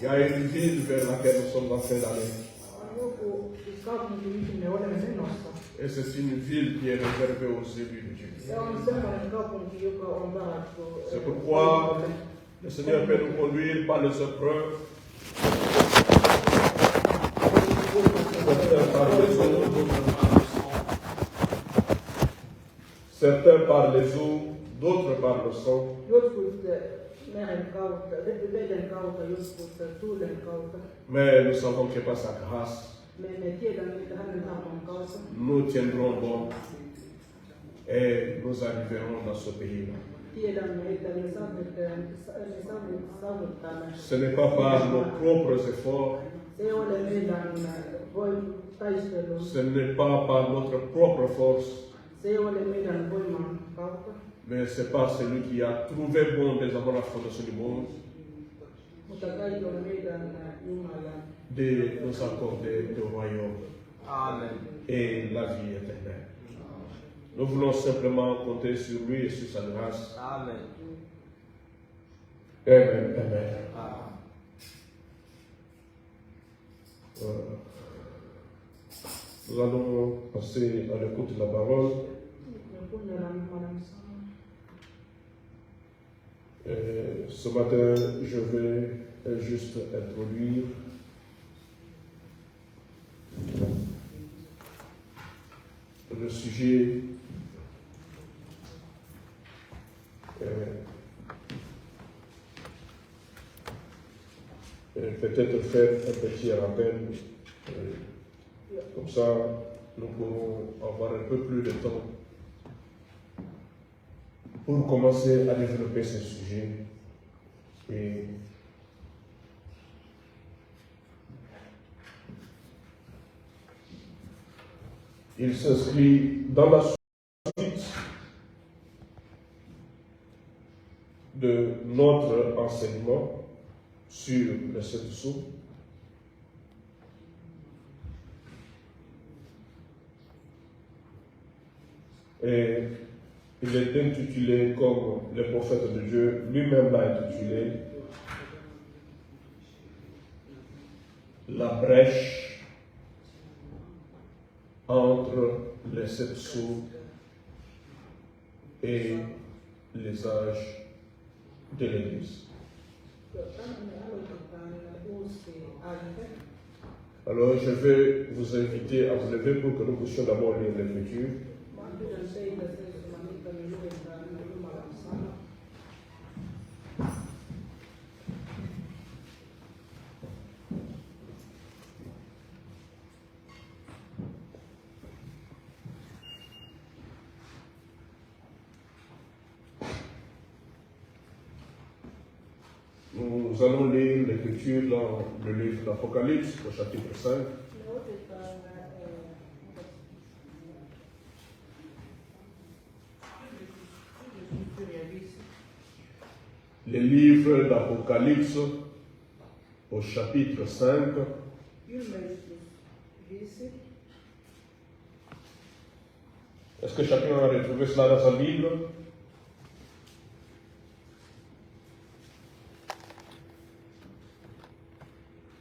Il y a une ville vers laquelle nous sommes en train d'aller. Et c'est une ville qui est réservée aux élus de Dieu. C'est pourquoi le Seigneur peut nous conduire par les épreuves. Certains par les eaux, d'autres par le sang. Mais nous savons que par sa grâce, nous tiendrons bon et nous arriverons dans ce pays-là. Ce n'est pas par nos propres efforts, ce n'est pas par notre propre force, mais c'est par celui qui a trouvé bon dès avant la fondation du monde de nous accorder le royaume. Amen. Et la vie éternelle. Nous voulons simplement compter sur lui et sur sa grâce. Amen. Amen. Amen. Nous allons passer à l'écoute de la parole. Ce matin, je vais juste introduire le sujet peut-être faire un petit rappel, comme ça nous pourrons avoir un peu plus de temps pour commencer à développer ce sujet. Et il s'inscrit dans la suite de notre enseignement sur le sept sceaux. Et il est intitulé, comme le prophète de Dieu lui-même l'a intitulé, la brèche entre les sept sceaux et les âges de l'Église. Alors je vais vous inviter à vous lever pour que nous puissions d'abord lire l'Écriture. Nous allons lire l'Écriture dans le livre d'Apocalypse, au chapitre 5. Le livre d'Apocalypse, au chapitre 5. Est-ce que chacun a retrouvé cela dans sa Bible?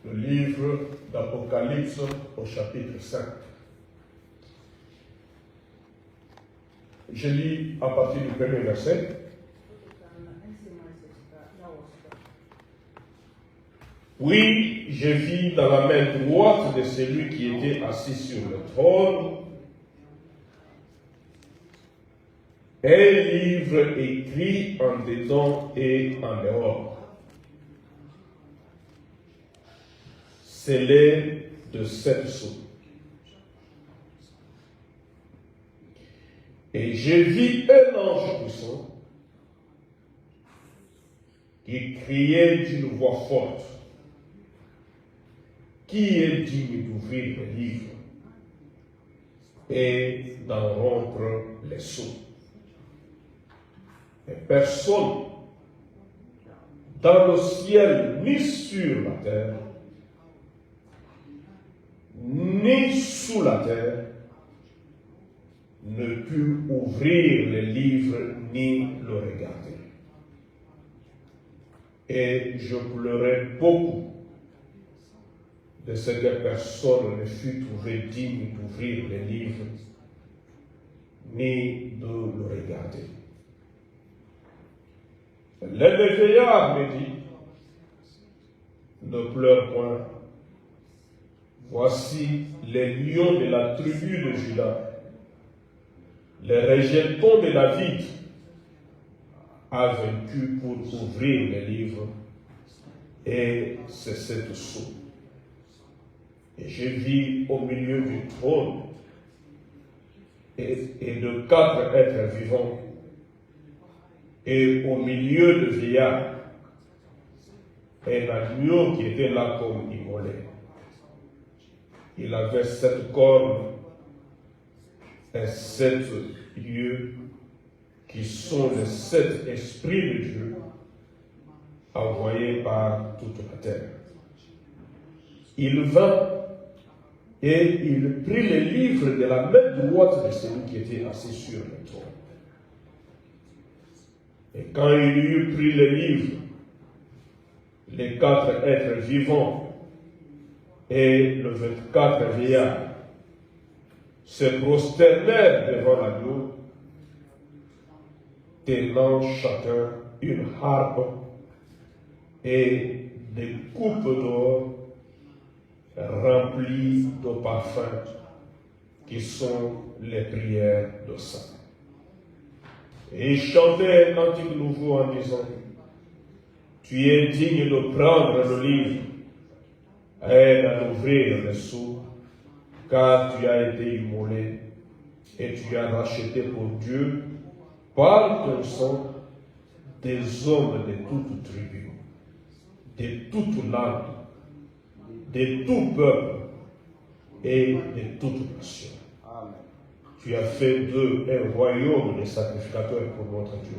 Le livre d'Apocalypse au chapitre 5. Je lis à partir du premier verset. Puis je vis dans la main droite de celui qui était assis sur le trône un livre écrit en dedans et en dehors, scellé de 7 sceaux. Et je vis un ange puissant qui criait d'une voix forte: qui est digne d'ouvrir le livre et d'en rompre les sceaux? Et personne dans le ciel, ni sur la terre, ni sous la terre, ne put ouvrir le livre ni le regarder. Et je pleurais beaucoup de ce que personne ne fut trouvé digne d'ouvrir le livre ni de le regarder. Le vieillard me dit: ne pleure point. Voici les lions de la tribu de Juda, les rejetons de David, a vaincu pour ouvrir les livres et c'est 7 sceaux. Et je vis au milieu du trône et de 4 êtres vivants, et au milieu de vieillards, un agneau qui était là comme immolé. Il avait 7 cornes et 7 yeux, qui sont les 7 esprits de Dieu envoyés par toute la terre. Il vint et il prit les livres de la main droite de celui qui était assis sur le trône. Et quand il eut pris les livres, les 4 êtres vivants et le 24 vieillards se prosternèrent devant l'agneau, tenant chacun une harpe et des coupes d'or remplies de parfums qui sont les prières de saints. Et il chantait un cantique nouveau en disant: tu es digne de prendre le livre et d'en ouvrir les sceaux, car tu as été immolé et tu as racheté pour Dieu par ton sang des hommes de toute tribu, de toute langue, de tout peuple et de toute nation. Amen. Tu as fait d'eux un royaume de sacrificateurs pour notre Dieu,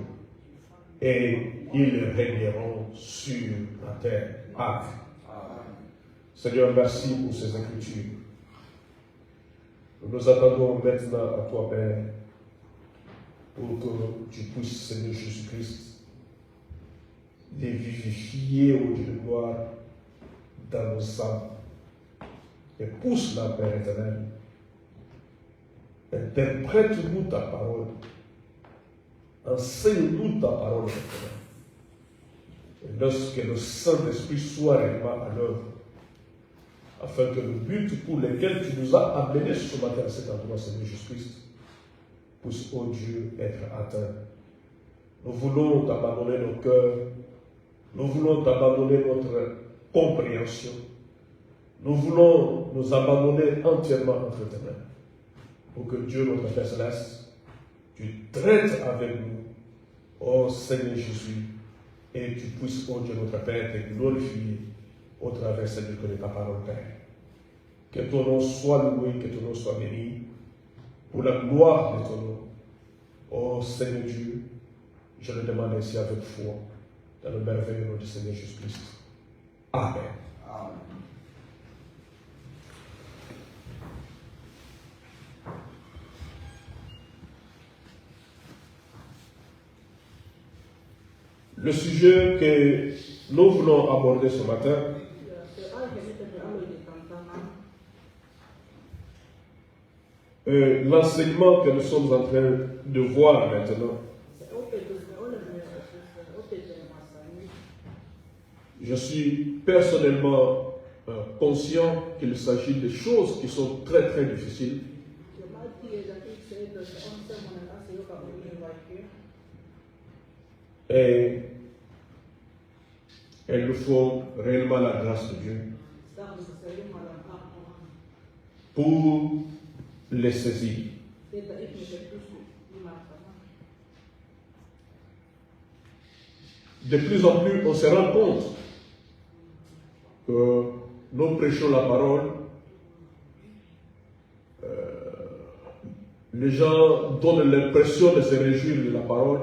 et ils régneront sur la terre. Amen. Seigneur, merci pour ces écritures. Nous nous attendons maintenant à toi, Père, pour que tu puisses, Seigneur Jésus-Christ, les vivifier au Dieu de gloire dans nos âmes. Et pousse-la, Père éternel. Interprète-nous ta parole. Enseigne-nous ta parole, éternel. Et lorsque le Saint-Esprit soit réellement à l'œuvre, afin que le but pour lequel tu nous as amenés ce matin à cet endroit, Seigneur Jésus-Christ, puisse, ô Dieu, être atteint. Nous voulons t'abandonner nos cœurs, nous voulons t'abandonner notre compréhension, nous voulons nous abandonner entièrement entre tes mains, pour que Dieu, notre Père Céleste, tu traites avec nous, ô Seigneur Jésus, et tu puisses, ô Dieu, notre Père, te glorifier au travers, Seigneur, de ta parole, Père. Que ton nom soit loué, que ton nom soit béni, pour la gloire de ton nom. Ô Seigneur Dieu, je le demande ainsi avec foi, dans le merveilleux nom du Seigneur Jésus-Christ. Amen. Amen. Le sujet que nous voulons aborder ce matin, l'enseignement que nous sommes en train de voir maintenant. Je suis personnellement conscient qu'il s'agit de choses qui sont très très difficiles. Et il nous faut réellement la grâce de Dieu pour les saisir. De plus en plus, on se rend compte que nous prêchons la parole. Les gens donnent l'impression de se réjouir de la parole.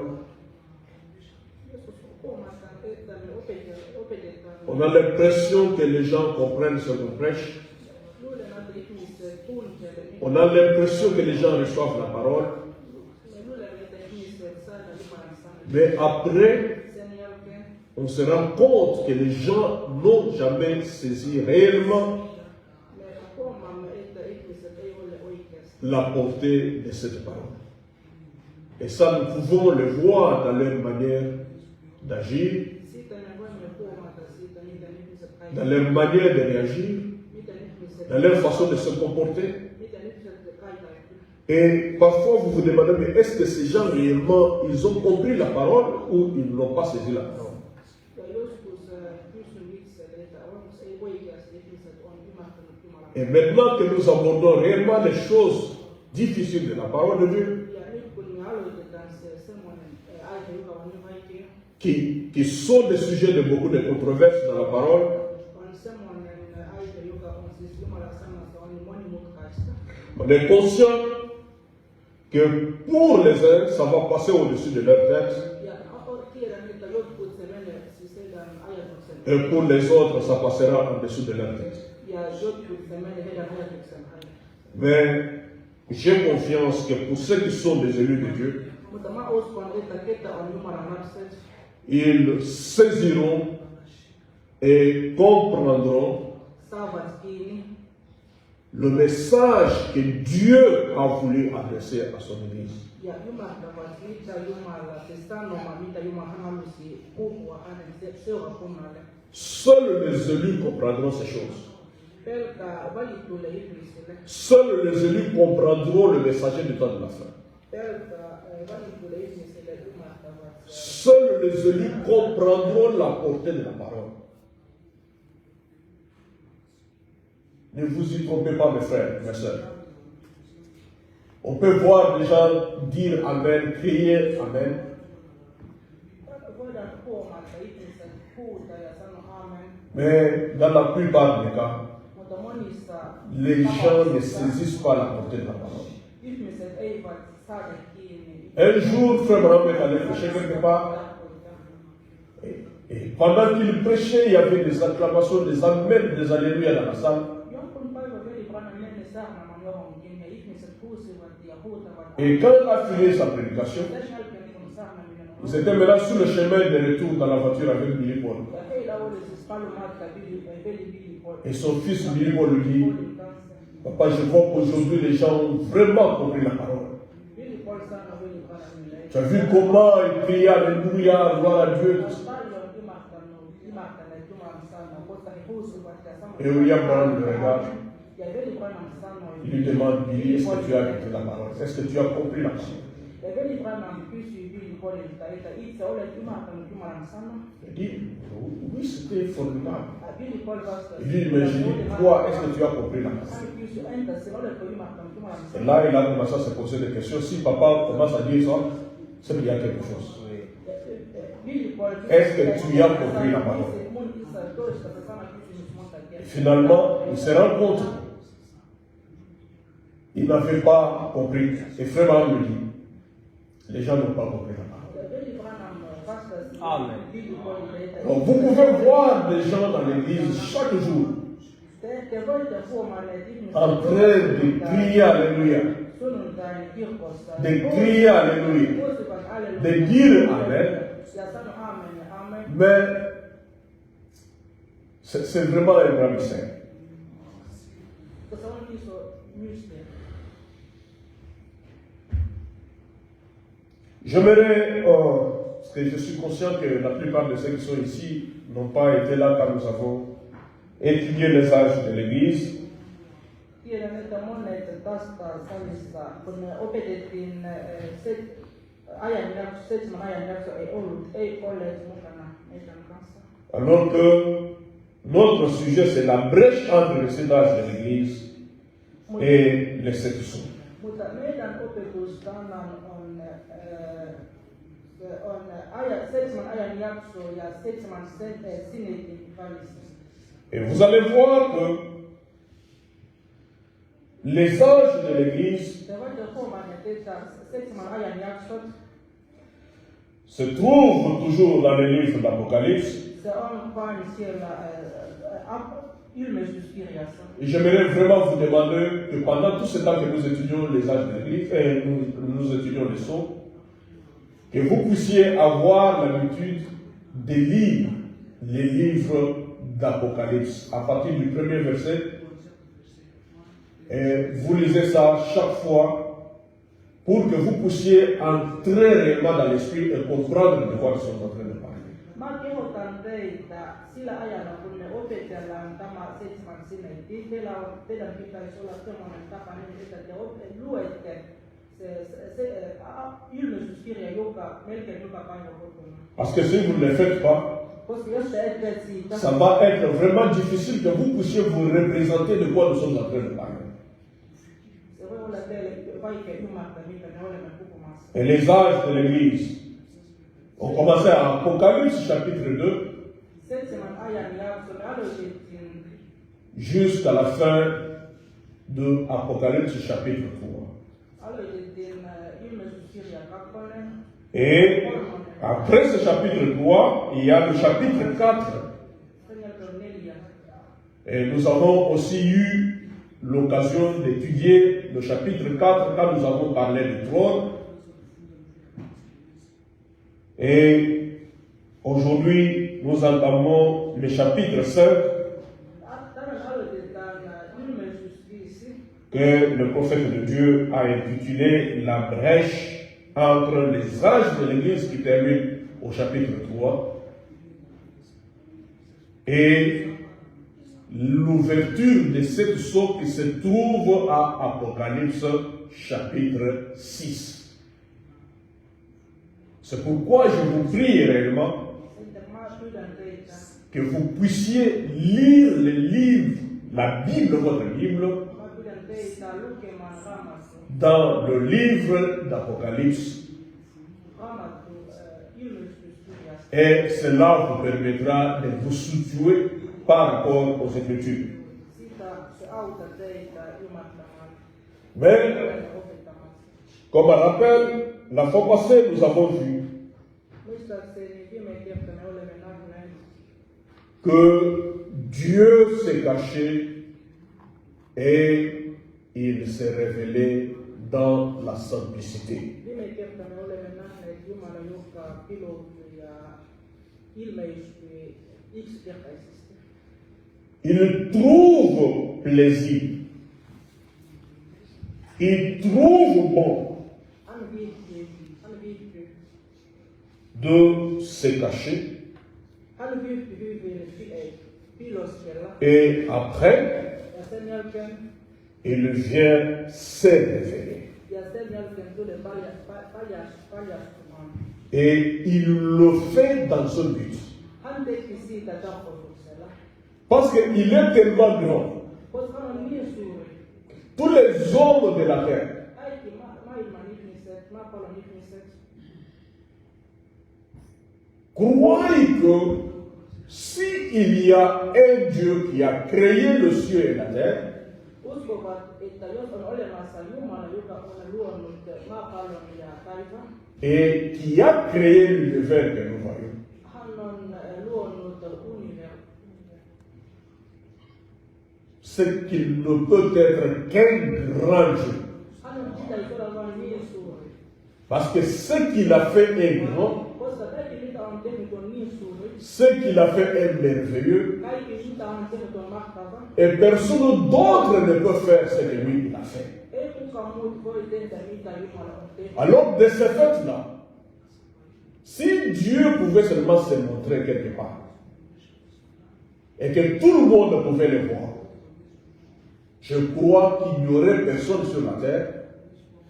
On a l'impression que les gens comprennent ce qu'on prêche. On a l'impression que les gens reçoivent la parole. Mais après, on se rend compte que les gens n'ont jamais saisi réellement la portée de cette parole. Et ça, nous pouvons le voir dans leur manière d'agir, dans leur manière de réagir, dans leur façon de se comporter. Et parfois, vous vous demandez, mais est-ce que ces gens réellement, ils ont compris la parole ou ils n'ont pas saisi la parole? Et maintenant que nous abordons réellement les choses difficiles de la parole de Dieu, qui sont des sujets de beaucoup de controverses dans la parole, on est conscient que pour les uns, ça va passer au-dessus de leur tête. Et pour les autres, ça passera en dessous de leur tête. Mais j'ai confiance que pour ceux qui sont des élus de Dieu, ils saisiront et comprendront le message que Dieu a voulu adresser à son Église. Seuls les élus comprendront ces choses. Seuls les élus comprendront le messager du temps de la fin. Seuls les élus comprendront la portée de la parole. Ne vous y trompez pas, mes frères, mes sœurs. On peut voir des gens dire Amen, crier Amen. Mais dans la plupart des cas, les gens ne saisissent pas la portée de la parole. Un jour, Frère Branham est allé prêcher quelque part. Et pendant qu'il prêchait, il y avait des acclamations, des amens, des alléluia dans la salle. Et quand il a fini sa prédication, ils étaient maintenant sur le chemin de retour dans la voiture avec Billy Paul. Et son fils Billy Paul lui dit, papa, je vois qu'aujourd'hui les gens ont vraiment compris la parole. Tu as vu comment il criait Alléluia, gloire à Dieu. Et William Brown le regarde. Il lui demande, Billy, est-ce que tu as écouté la parole? Est-ce que tu as compris la parole? Il dit, oui, c'était formidable. Il dit, mais je dis, toi, est-ce que tu as compris la parole? Et là, il a commencé à se poser des questions. Si papa commence à dire ça, c'est qu'il y a quelque chose. Est-ce que tu as compris la parole? Et finalement, il se rend compte. Il n'avait pas compris. Et Frère Branham me dit, les gens n'ont pas compris la parole. Amen. Donc, vous pouvez voir des gens dans l'église chaque jour en train de crier Alléluia, de crier Alléluia, de dire Amen. Mais c'est vraiment un grand mystère. J'aimerais, parce que je suis conscient que la plupart de ceux qui sont ici n'ont pas été là quand nous avons étudié les âges de l'Église. Tiedän, että monet tästä salissa, kun me opetettiin seitsemän ajanjakso, ei olleet mukana meidän kanssa. Alors que notre sujet, c'est la brèche entre les 7 âges de l'Église et les 7 sceaux. Mutta meidän opetustannan on seitsemän ajanjaksoa ja seitsemän sinetin välissä. Et vous allez voir que les âges de l'Église se trouvent toujours dans le livre d'Apocalypse. Et j'aimerais vraiment vous demander que pendant tout ce temps que nous étudions les âges de l'Église, et nous étudions les sceaux, que vous puissiez avoir l'habitude de lire les livres d'Apocalypse à partir du premier verset. Et vous lisez ça chaque fois pour que vous puissiez entrer réellement dans l'esprit et comprendre de quoi nous sommes en train de parler. Mä kehotan teitä sillä ajalla, kun me opetellaan tämä 7 sinetti, teidän pitäisi olla sellainen tapa, että te luette ilmestyskirja melkein joka päivä kotona. Parce que si vous ne le faites pas, ça va être vraiment difficile que vous puissiez vous représenter de quoi nous sommes en train de parler. Et les âges de l'Église ont commencé à Apocalypse chapitre 2 jusqu'à la fin de Apocalypse chapitre 3. Et après ce chapitre 3, il y a le chapitre 4. Et nous avons aussi eu l'occasion d'étudier le chapitre 4 quand nous avons parlé du trône. Et aujourd'hui, nous entamons le chapitre 5 que le prophète de Dieu a intitulé La brèche entre les âges de l'Église qui termine au chapitre 3 et l'ouverture de cette sceaux qui se trouve à Apocalypse chapitre 6. C'est pourquoi je vous prie réellement que vous puissiez lire les livres, la Bible, votre Bible, dans le livre d'Apocalypse. Et cela vous permettra de vous situer par rapport aux Écritures. Mais, comme rappel, la fois passée, nous avons vu que Dieu s'est caché et il s'est révélé dans la simplicité. Il trouve plaisir. Il trouve bon de se cacher. Et après, il vient se révéler. Et il le fait dans un but. Parce qu'il est tellement grand. Tous les hommes de la terre croient que s'il y a un Dieu qui a créé le ciel et la terre, et qui a créé l'univers que nous voyons, c'est qu'il ne peut être qu'un grand Dieu. Parce que ce qu'il a fait est grand, ce qu'il a fait est merveilleux, et personne d'autre ne peut faire ce que lui il a fait. Alors, de ce fait-là, Si Dieu pouvait seulement se montrer quelque part, et que tout le monde pouvait le voir, je crois qu'il n'y aurait personne sur la terre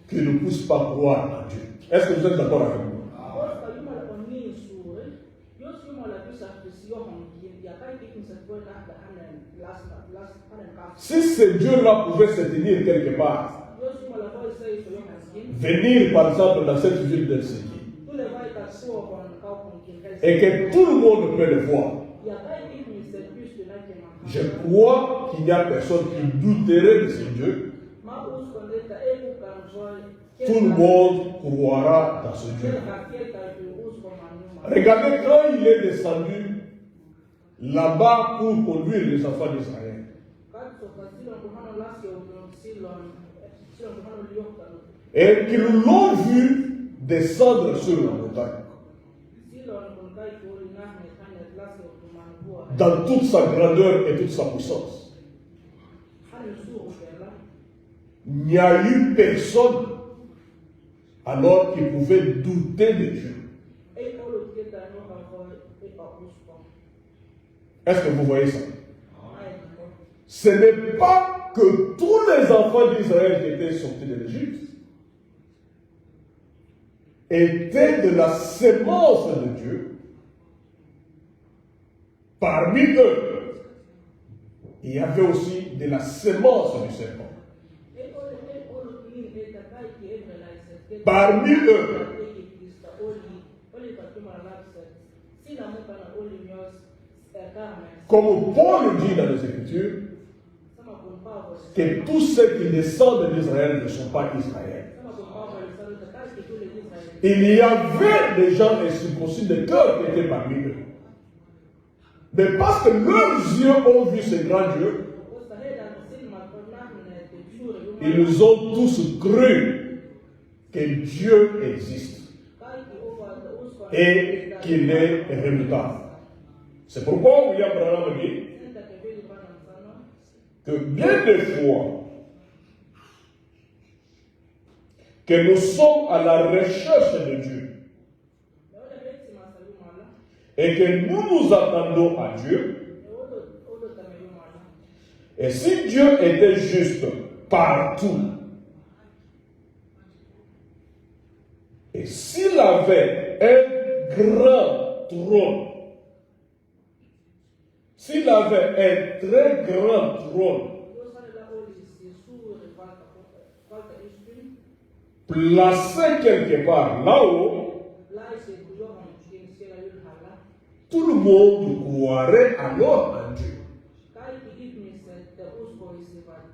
qui ne puisse pas croire en Dieu. Est-ce que vous êtes d'accord avec moi? Si ce Dieu-là pouvait se tenir quelque part, venir par exemple dans cette ville d'Helsinki, et que tout le monde peut le voir, je crois qu'il n'y a personne qui douterait de ce Dieu. Tout le monde croira dans ce Dieu. Regardez quand il est descendu là-bas pour conduire les enfants d'Israël. Et qu'ils l'ont vu descendre sur la montagne. Dans toute sa grandeur et toute sa puissance. Il n'y a eu personne alors qui pouvait douter de Dieu. Est-ce que vous voyez ça? Ce n'est pas que tous les enfants d'Israël qui étaient sortis de l'Égypte étaient de la sémence de Dieu. Parmi eux, il y avait aussi de la sémence du serpent. Parmi eux, comme Paul dit dans les Écritures, que tous ceux qui descendent d'Israël ne sont pas Israël. Il y avait des gens incirconcis de cœur qui étaient parmi eux. Mais parce que leurs yeux ont vu ce grand Dieu, ils ont tous cru que Dieu existe et qu'il est redoutable. C'est pourquoi William Branham dit que bien des fois que nous sommes à la recherche de Dieu et que nous nous attendons à Dieu, et si Dieu était juste partout, et s'il avait un grand trône, s'il avait un très grand trône placé quelque part là-haut, tout le monde croirait alors en Dieu.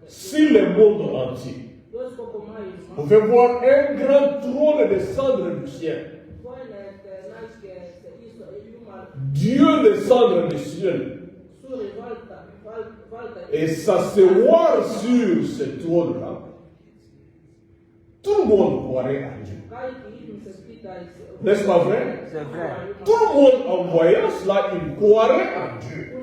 Si le monde entier pouvait voir un grand trône descendre du ciel, Dieu descendre du ciel et s'asseoir sur ce trône-là, tout le monde croirait en Dieu. N'est-ce pas vrai? C'est vrai. Tout le monde en voyant cela, il croirait en Dieu.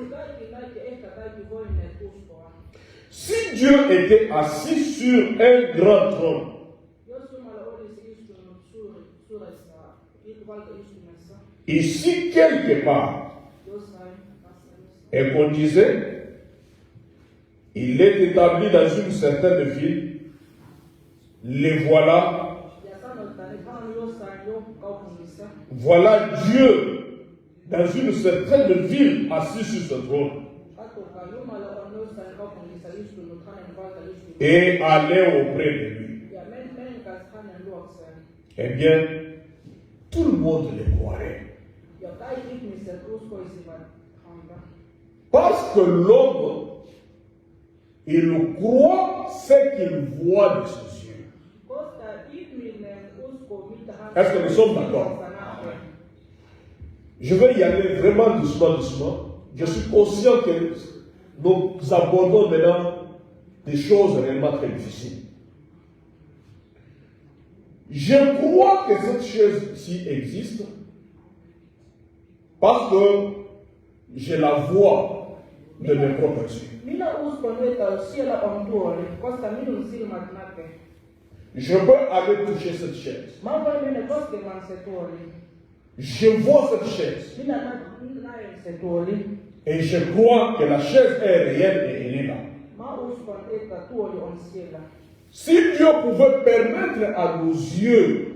Si Dieu était assis sur un grand trône, ici quelque part, et qu'on disait, il est établi dans une certaine ville, les voilà, voilà Dieu dans une certaine ville assis sur ce trône. Et aller auprès de lui. Eh bien, tout le monde le croirait. Parce que l'homme, il croit ce qu'il voit de ses yeux. Est-ce que nous sommes d'accord? Je vais y aller vraiment doucement, doucement. Je suis conscient que nous abordons maintenant des choses réellement très difficiles. Je crois que cette chose-ci existe parce que je la vois de mes propres yeux. Je peux aller toucher cette chaise. je vois cette chaise. Mina nayo setoli. Et je crois que la chaise est réelle et elle est là. Ma uskon, että tuoli on siellä. Si Dieu pouvait permettre à nos yeux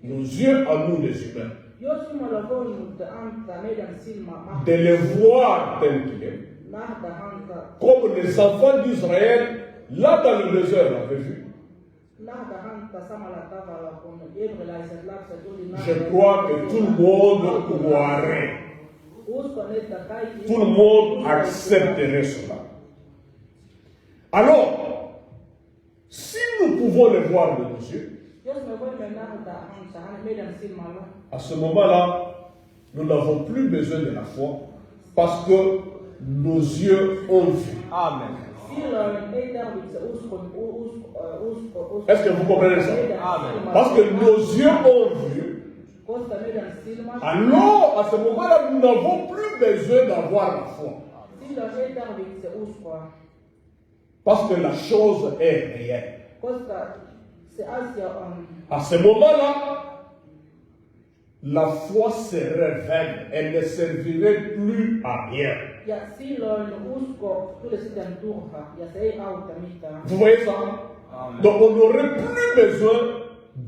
à nous les humains, Jos Jumala voinut antaa meidän silmä de les voir tel qu'il est, nähdä häntä, comme les enfants d'Israël, là dans le désert, l'avaient vu, nähdä häntä samalla tavalla kuin hebrealaiset lapset oli je crois que tout le monde croirait. Uskon, että kaikki Tout le monde accepterait cela. Alors, si nous pouvons le voir de nos yeux, Jos me voimme nähdä häntä meidän silmällä, à ce moment-là, nous n'avons plus besoin de la foi parce que nos yeux ont vu. Amen. silloin ei tarvitse uskon. Est-ce que vous comprenez ça? Amen. Parce que nos yeux ont vu. Koska meidän silmät, Alors, à ce moment-là, nous n'avons plus besoin d'avoir la foi. silloin ei tarvitse uskoa, Parce que la chose est réelle. koska se asia on. À ce moment-là, la foi serait vaine. Elle ne servirait plus à rien. Ja silloin usko tulee sitten turha ja se ei auta mitään. Vous voyez ça? Amen. Donc on n'aurait plus besoin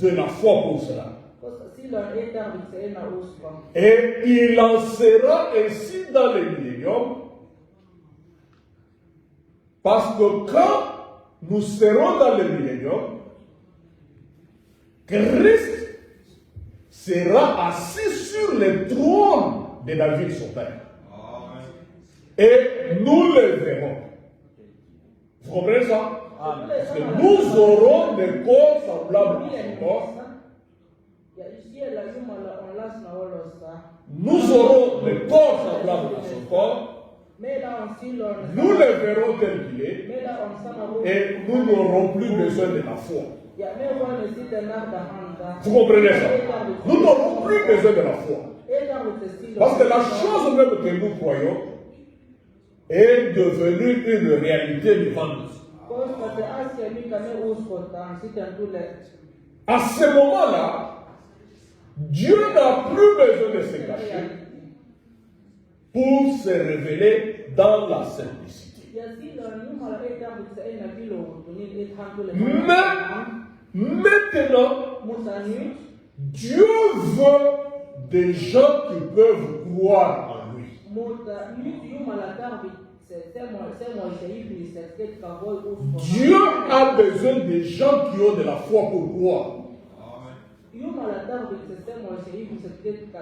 de la foi pour cela. Koska silloin ei tarvitse enää uskoa. Et il en sera ainsi dans le millénium. Parce que quand nous serons dans le millénium, Christ sera assis sur le trône de David, son père. Et nous le verrons. Vous comprenez ça? Amen. Parce que nous aurons des corps semblables à son corps. Ja siellä Jumala on läsnäolossa. Nous aurons des corps semblables à son corps. Meillä on silloin, Nous le verrons tel qu'il est. meillä on sama ruumis. Et nous n'aurons plus besoin de la foi. Ja me voimme sitten nähdä häntä. Vous comprenez ça? Nous n'aurons plus besoin de la foi. Ei tarvitse silloin. Parce que la chose même que nous croyons est devenue une réalité devant nous. Koska se asia, mikä me uskotaan, sitten tulee. À ce moment-là, Dieu n'a plus besoin de se cacher pour se révéler dans la simplicité. Ja silloin Jumala ei tarvitse enää piiloutua niin, että hän tulee. Maintenant, Mutta nyt Dieu veut des gens qui peuvent croire en lui. Mutta nyt Jumala tarvitsee semmoisia ihmisiä, jotka voi uskoa. Dieu a besoin des gens qui ont de la foi pour croire. Jumala tarvitsee semmoisia ihmisiä, jotka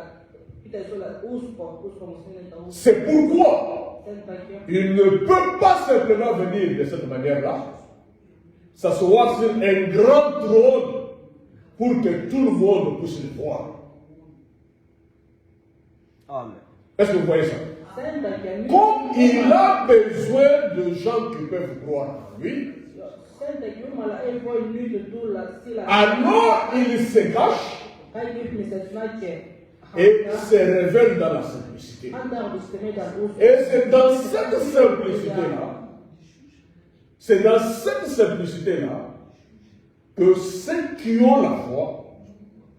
pitäisi olla uskomus niitä uskoa. C'est pourquoi Sen takia il ne peut pas simplement venir de cette manière-là, s'asseoir sur un grand trône pour que tout le monde puisse le voir. Amen. Est-ce que vous voyez ça? sen takia nyt Comme il a besoin de gens qui peuvent croire en lui, sen takia Jumala ei voi nyt tulla sillä alors il se cache kaikki ihmiset näkee et se révèle dans la simplicité. hän tarvitsee meidän uskoa. Et c'est dans cette simplicité-là, que ceux qui ont la foi,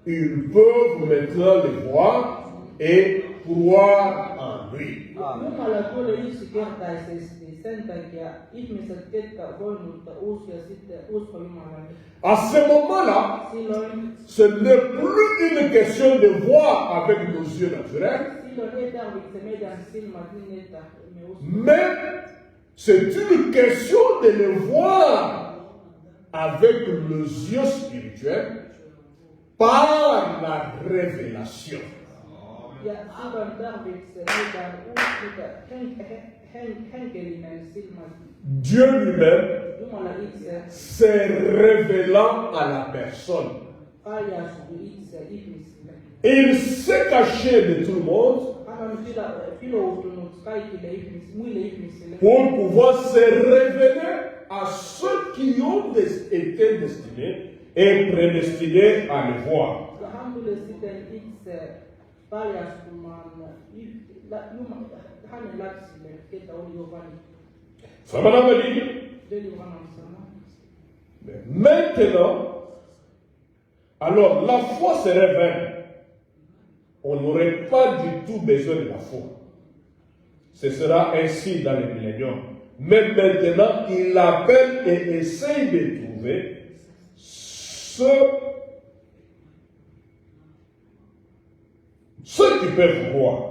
ils peuvent maintenant le voir et croire en lui. Jumala tulee yksinkertaisesti sen takia ihmiset, ketkä voivat uskoa sitten usko Jumalaan. À ce moment-là, Silloin ce n'est plus une question de voir avec nos yeux naturels, ei tarvitse meidän silmät niin, että me uskomme. mais c'est une question de le voir avec les yeux spirituels par la révélation. Ja silloin tarvitsee meidän henkilöinen silmä. Dieu lui-même Jumala itse se révélant à la personne. paljastuu itse ihmisille. Il s'est caché de tout le monde Hän on piiloutunut kaikille muille ihmisille. pour pouvoir se révéler à ceux qui ont été destinés et prédestinés à le voir. Ja hän tulee sitten itse paljastumaan hänen lapsille, ketä oli jo valittu. Ça m'a dit. Veli Branham sanoi. Mais maintenant, alors la foi serait vaine on n'aurait pas du tout besoin de la foi. Ce sera ainsi dans les milléniums. Mais maintenant, il appelle et essaye de trouver ceux qui peuvent croire.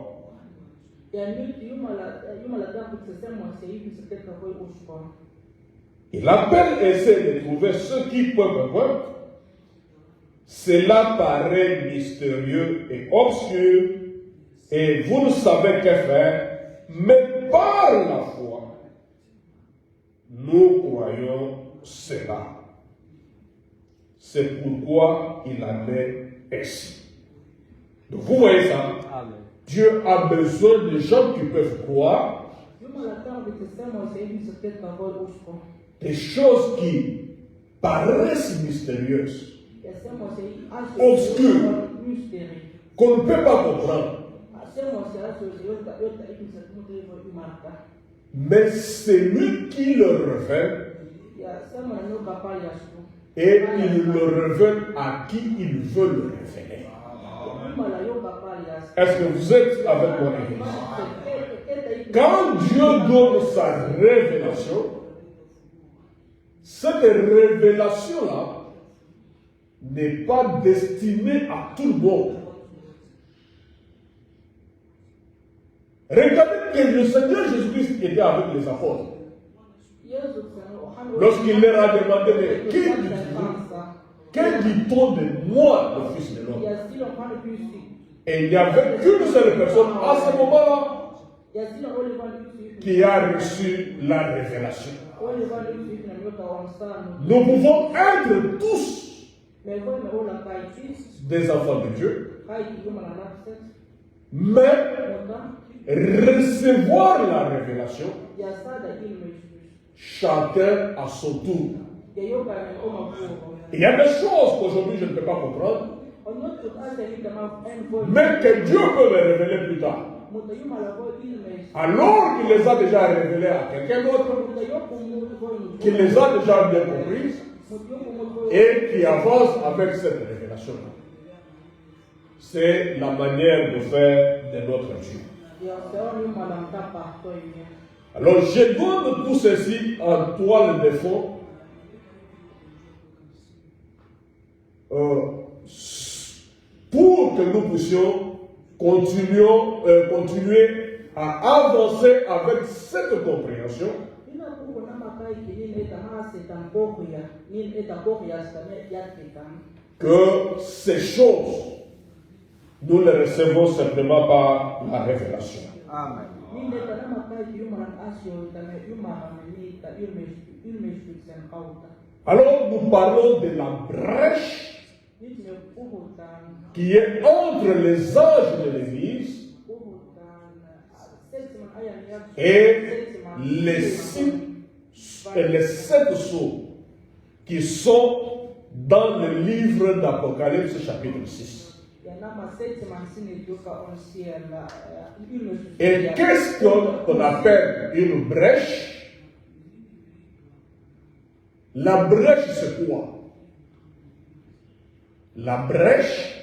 Il appelle et essaie de trouver ceux qui peuvent croire. Cela paraît mystérieux et obscur, et vous ne savez que faire, mais par la foi, nous croyons cela. C'est pourquoi il en est ainsi. Donc vous voyez ça? Amen. Dieu a besoin de gens qui peuvent croire des choses qui paraissent mystérieuses, obscures, qu'on ne peut pas comprendre. Mais c'est lui qui le révèle et il le révèle à qui il veut le révéler. Est-ce que vous êtes avec moi? Quand Dieu donne sa révélation, cette révélation-là n'est pas destinée à tout le monde. Regardez que le Seigneur Jésus-Christ était avec les apôtres. Lorsqu'il leur a demandé, mais que dit-on de moi, le Fils de l'homme? Et il n'y avait qu'une seule personne à ce moment-là qui a reçu la révélation. Nous pouvons être tous des enfants de Dieu, mais recevoir la révélation, chacun à son tour. Il y a des choses qu'aujourd'hui je ne peux pas comprendre, mais que Dieu peut me révéler plus tard. Alors qu'il les a déjà révélées à quelqu'un d'autre, qui les a déjà bien comprises, et qui avance avec cette révélation-là. C'est la manière de faire de notre Dieu. Alors je donne tout ceci en toile de fond pour que nous puissions continuer à avancer avec cette compréhension que ces choses, nous les recevons simplement par la révélation. Amen. Alors nous parlons de la brèche qui est entre les âges de l'Église et les sept sceaux qui sont dans le livre d'Apocalypse chapitre 6. Et qu'est-ce qu'on appelle une brèche? La brèche, c'est quoi? La brèche,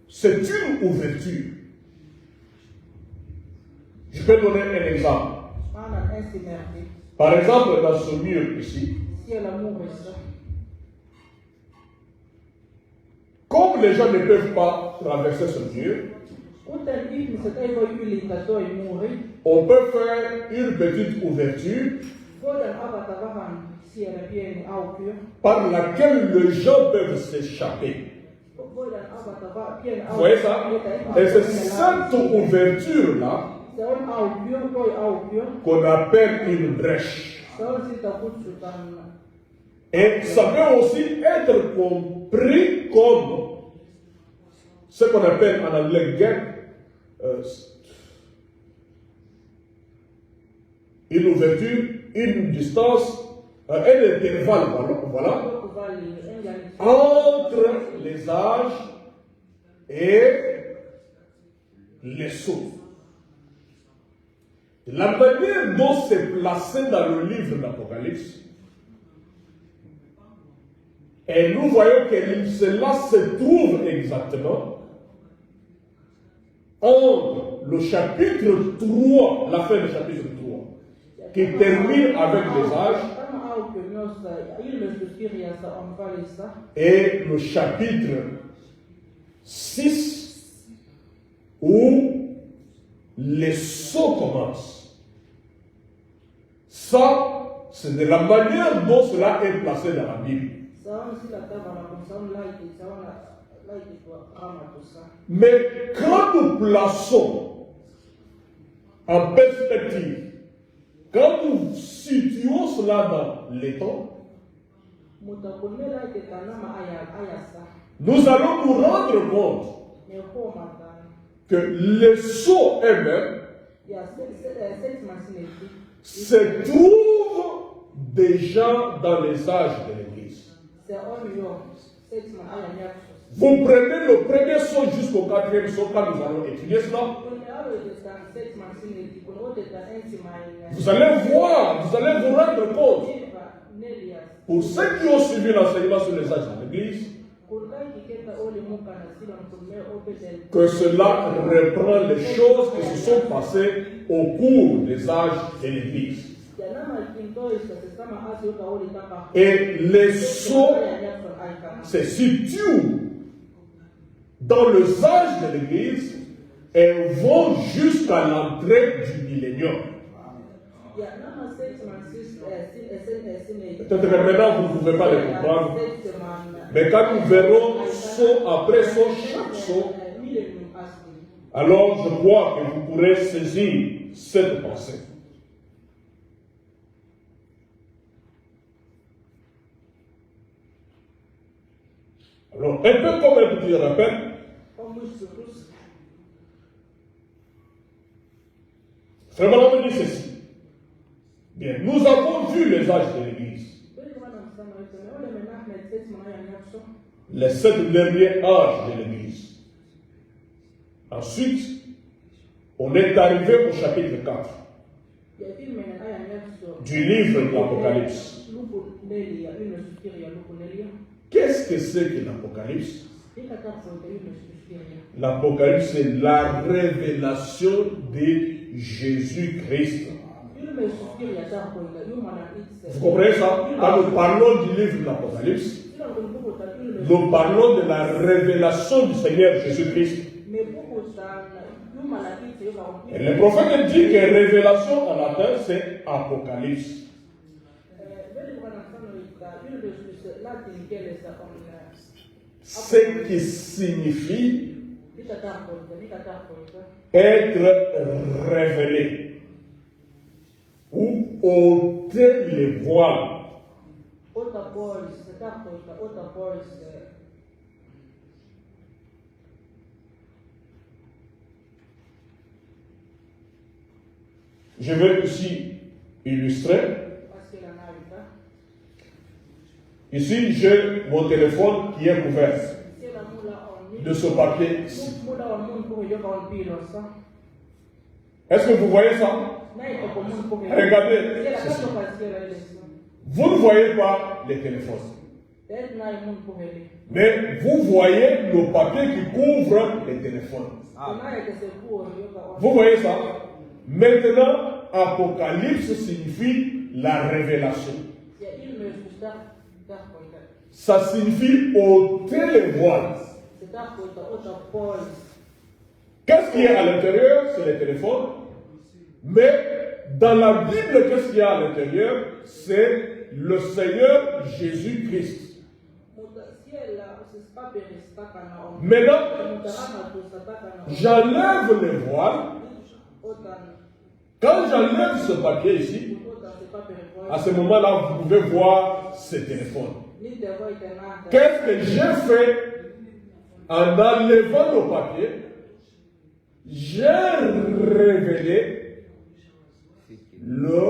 c'est une ouverture. Je peux donner un exemple. Par exemple, dans ce mur ici, comme les gens ne peuvent pas traverser ce mur, on peut faire une petite ouverture par laquelle les gens peuvent s'échapper. Vous voyez ça? Et c'est cette ouverture-là qu'on appelle une brèche. Et ça peut aussi être compris comme ce qu'on appelle en anglais gap, une ouverture, une distance, un intervalle, voilà, entre les âges et les sceaux. La manière dont c'est placé dans le livre d'Apocalypse, Et nous voyons que cela se trouve exactement entre le chapitre 3, la fin du chapitre 3, qui termine avec les âges, et le chapitre 6, où les sauts commencent. Ça, c'est de la manière dont cela est placé dans la Bible. Mais quand nous plaçons en perspective, quand nous situons cela dans les temps, nous allons nous rendre compte que les sceaux eux-mêmes se trouvent déjà dans les âges de l'Église. Vous prenez le premier sceau jusqu'au quatrième sceau quand nous allons étudier cela. Vous allez voir, vous allez vous rendre compte. Pour ceux qui ont suivi l'enseignement sur les âges de l'Église, que cela reprend les choses qui se sont passées au cours des âges de l'Église. Et les sceaux se situent dans les âges de l'Église et vont jusqu'à l'entrée du millénium. Peut-être que maintenant vous ne pouvez pas les comprendre, mais quand nous verrons saut après saut, chaque saut, alors je crois que vous pourrez saisir cette pensée. Alors, un peu comme un petit rappel, Frère Branham dit ceci. Bien, nous avons vu les âges de l'Église. Les 7 derniers âges de l'Église. Ensuite, on est arrivé au chapitre 4 du livre de l'Apocalypse. Qu'est-ce que c'est que l'Apocalypse? L'Apocalypse, c'est la révélation de Jésus-Christ. Vous comprenez ça? Quand nous parlons du livre de l'Apocalypse, nous parlons de la révélation du Seigneur Jésus-Christ. Et le prophète dit que révélation en latin, c'est Apocalypse. Ce qui signifie être révélé ou ôter les voiles. Je vais ici illustrer. Ici, j'ai mon téléphone qui est couvert de ce papier ici. Est-ce que vous voyez ça? Regardez ceci. Vous ne voyez pas les téléphones. Mais vous voyez le papier qui couvre les téléphones. Vous voyez ça? Maintenant, Apocalypse signifie la révélation. Ça signifie ôter les voiles. Qu'est-ce qu'il y a à l'intérieur? C'est les téléphones. Mais dans la Bible, qu'est-ce qu'il y a à l'intérieur? C'est le Seigneur Jésus-Christ. Maintenant, j'enlève les voiles. Quand j'enlève ce papier ici, à ce moment-là, vous pouvez voir ce téléphone. Qu'est-ce que j'ai fait en enlevant le papier? J'ai révélé le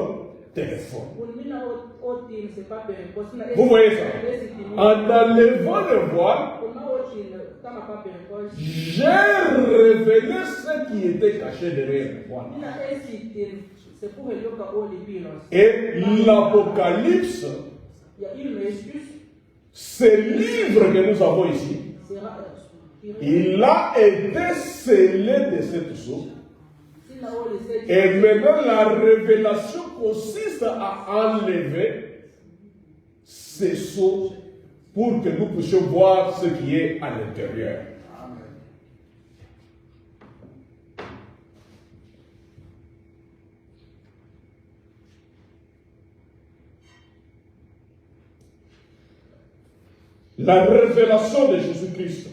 téléphone. Vous voyez ça? En enlevant le voile, j'ai révélé ce qui était caché derrière le voile. Et l'Apocalypse Ce livre que nous avons ici, sera il a été scellé de cette source. Et maintenant, la révélation consiste à enlever ces sceaux pour que nous puissions voir ce qui est à l'intérieur. La révélation de Jésus-Christ,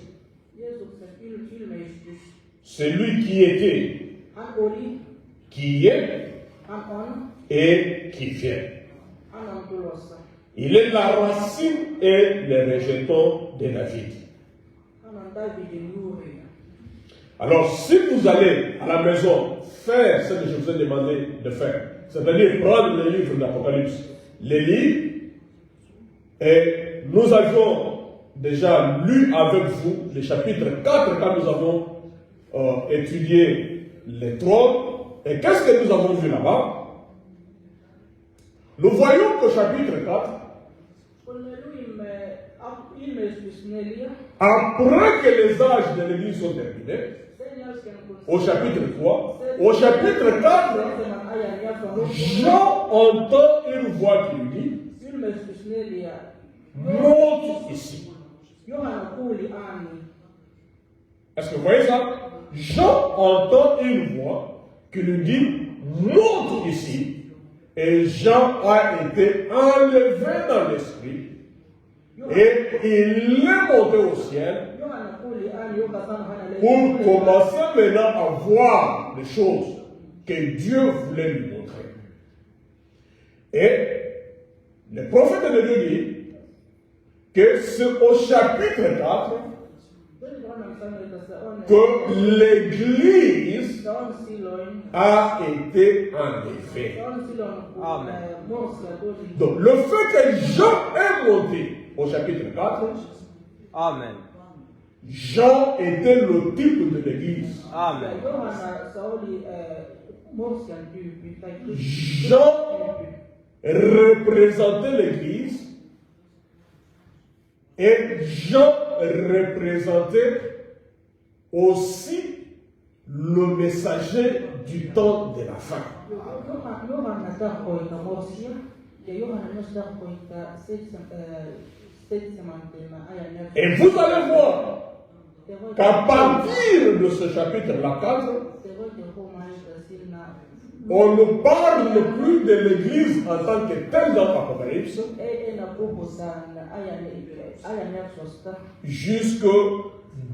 c'est lui qui était, qui est et qui vient. Il est la racine et le rejeton de David. Alors, si vous allez à la maison faire ce que je vous ai demandé de faire, c'est-à-dire prendre le livre d'Apocalypse, les lire, et nous avions déjà lu avec vous le chapitre 4 quand nous avons étudié les trônes. Et qu'est-ce que nous avons vu là-bas? Nous voyons qu'au chapitre 4, après que les âges de l'Église sont terminés, au chapitre 3, au chapitre 4, Jean entend une voix qui lui dit, monte ici. Est-ce que vous voyez ça? Jean entend une voix qui lui dit, monte ici. Et Jean a été enlevé dans l'esprit. Et il est monté au ciel pour commencer maintenant à voir les choses que Dieu voulait lui montrer. Et le prophète de Dieu dit que c'est au chapitre 4 que l'Église a été enlevée. Amen. Donc le fait que Jean est monté au chapitre 4, Amen. Jean était le type de l'Église. Amen. Jean représentait l'Église et Jean représentait aussi le messager du temps de la fin. Et vous allez voir qu'à partir de ce chapitre-là 4, on ne parle plus de l'Église en tant que telle dans l'Apocalypse jusque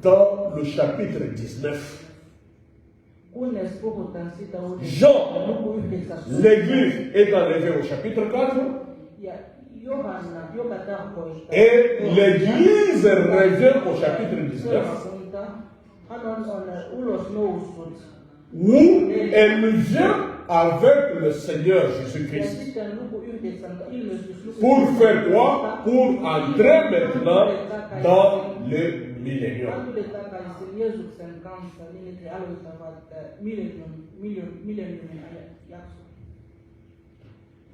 dans le chapitre 19. Jean, l'Église est enlevée au chapitre 4 et l'Église revient au chapitre 19 où elle vient avec le Seigneur Jésus-Christ. Pour faire quoi? Pour entrer maintenant dans le millénium.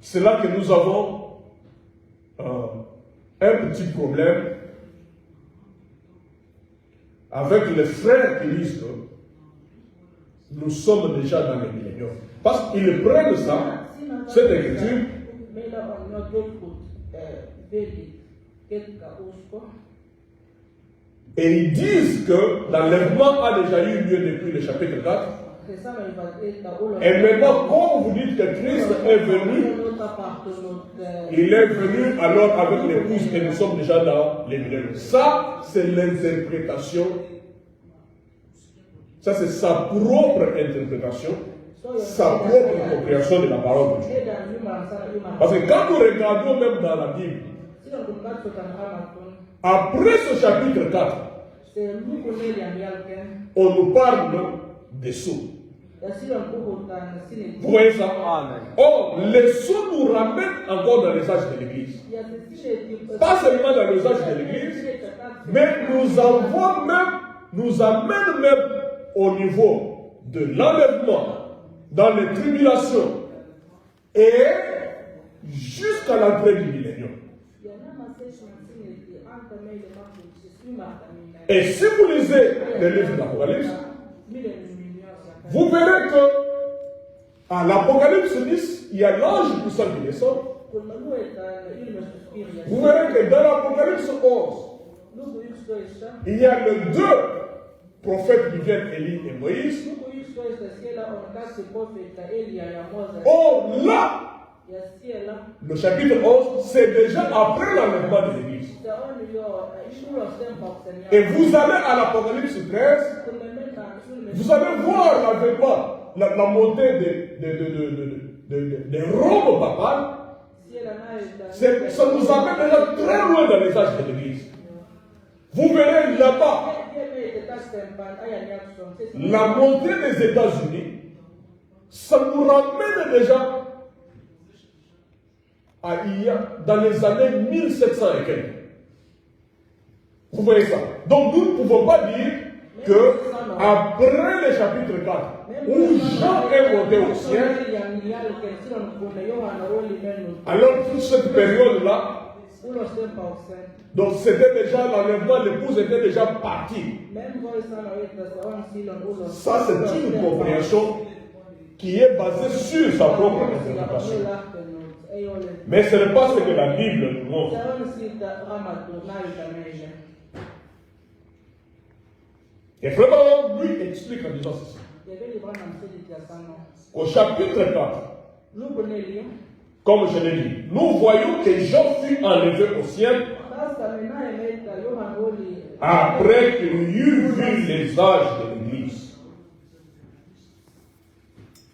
C'est là que nous avons un petit problème avec les frères qui disent que nous sommes déjà dans le millénium. Parce qu'ils prennent ça, cette écriture, et ils disent que l'enlèvement a déjà eu lieu depuis le chapitre 4. Et maintenant, quand vous dites que Christ est venu, il est venu alors avec l'épouse et nous sommes déjà dans les milléniums. Ça, c'est l'interprétation. Ça, c'est sa propre interprétation, sa propre compréhension de la parole de Dieu. Parce que quand nous regardons même dans la Bible, après ce chapitre 4, on nous parle des sceaux. Vous voyez ça? Amen. Or, les sceaux nous ramènent encore dans les âges de l'Église. Pas seulement dans les âges de l'Église, mais nous amènent même au niveau de l'enlèvement, dans les tribulations, et jusqu'à l'entrée du millénium. Et si vous lisez le livre de l'Apocalypse, vous verrez que à l'Apocalypse 10, il y a l'ange puissant qui descend. Vous verrez que dans l'Apocalypse 11, il y a les deux prophètes qui viennent, Élie et Moïse. Oh là, le chapitre 11, c'est déjà après l'enlèvement de l'Église. Et vous allez à l'Apocalypse 13, vous allez voir l'avènement, la montée des Roms papales. Ça nous amène déjà très loin dans les âges de l'Église. Vous verrez là-bas la montée des États-Unis. Ça nous ramène déjà dans les années 1700 et quelques. Vous voyez ça? Donc nous ne pouvons pas dire que après le chapitre 4, où Jean est monté au ciel, alors toute cette période-là, donc c'était déjà l'enlèvement, l'épouse était déjà partie. Ça c'est une compréhension qui est basée sur sa propre interprétation. Mais ce n'est pas ce que la Bible nous montre. Et vraiment, lui explique en disant ceci. Au chapitre 4, comme je l'ai dit, nous voyons que Jean fut enlevé au ciel après qu'il eut vu les âges de l'Église.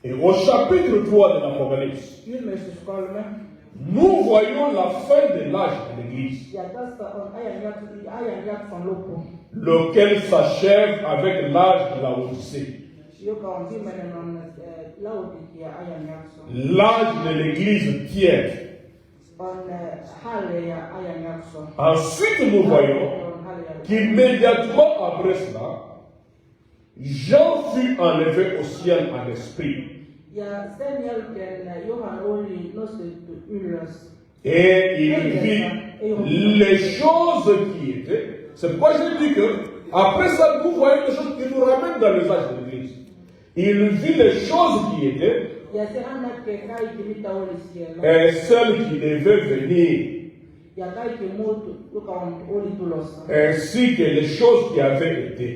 Et au chapitre 3 de l'Apocalypse, nous voyons la fin de l'âge de l'Église, lequel s'achève avec l'âge de la Odyssée. L'âge de l'Église tiède. Ensuite, nous voyons qu'immédiatement après cela, Jean fut enlevé au ciel en esprit. Et il vit les choses qui étaient. C'est pourquoi j'ai dit que, après ça, nous voyons des choses qui nous ramènent dans les âges de l'Église. Il vit les choses qui étaient et celles qui devaient venir, ainsi que les choses qui avaient été.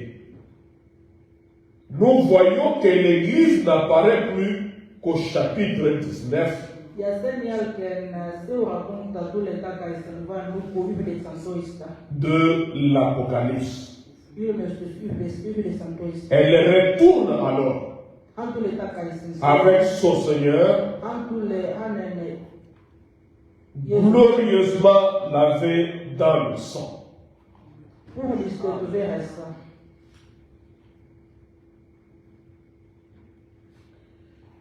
Nous voyons que l'Église n'apparaît plus qu'au chapitre 19. De l'Apocalypse. Elle retourne alors avec son Seigneur, glorieusement lavé dans le sang.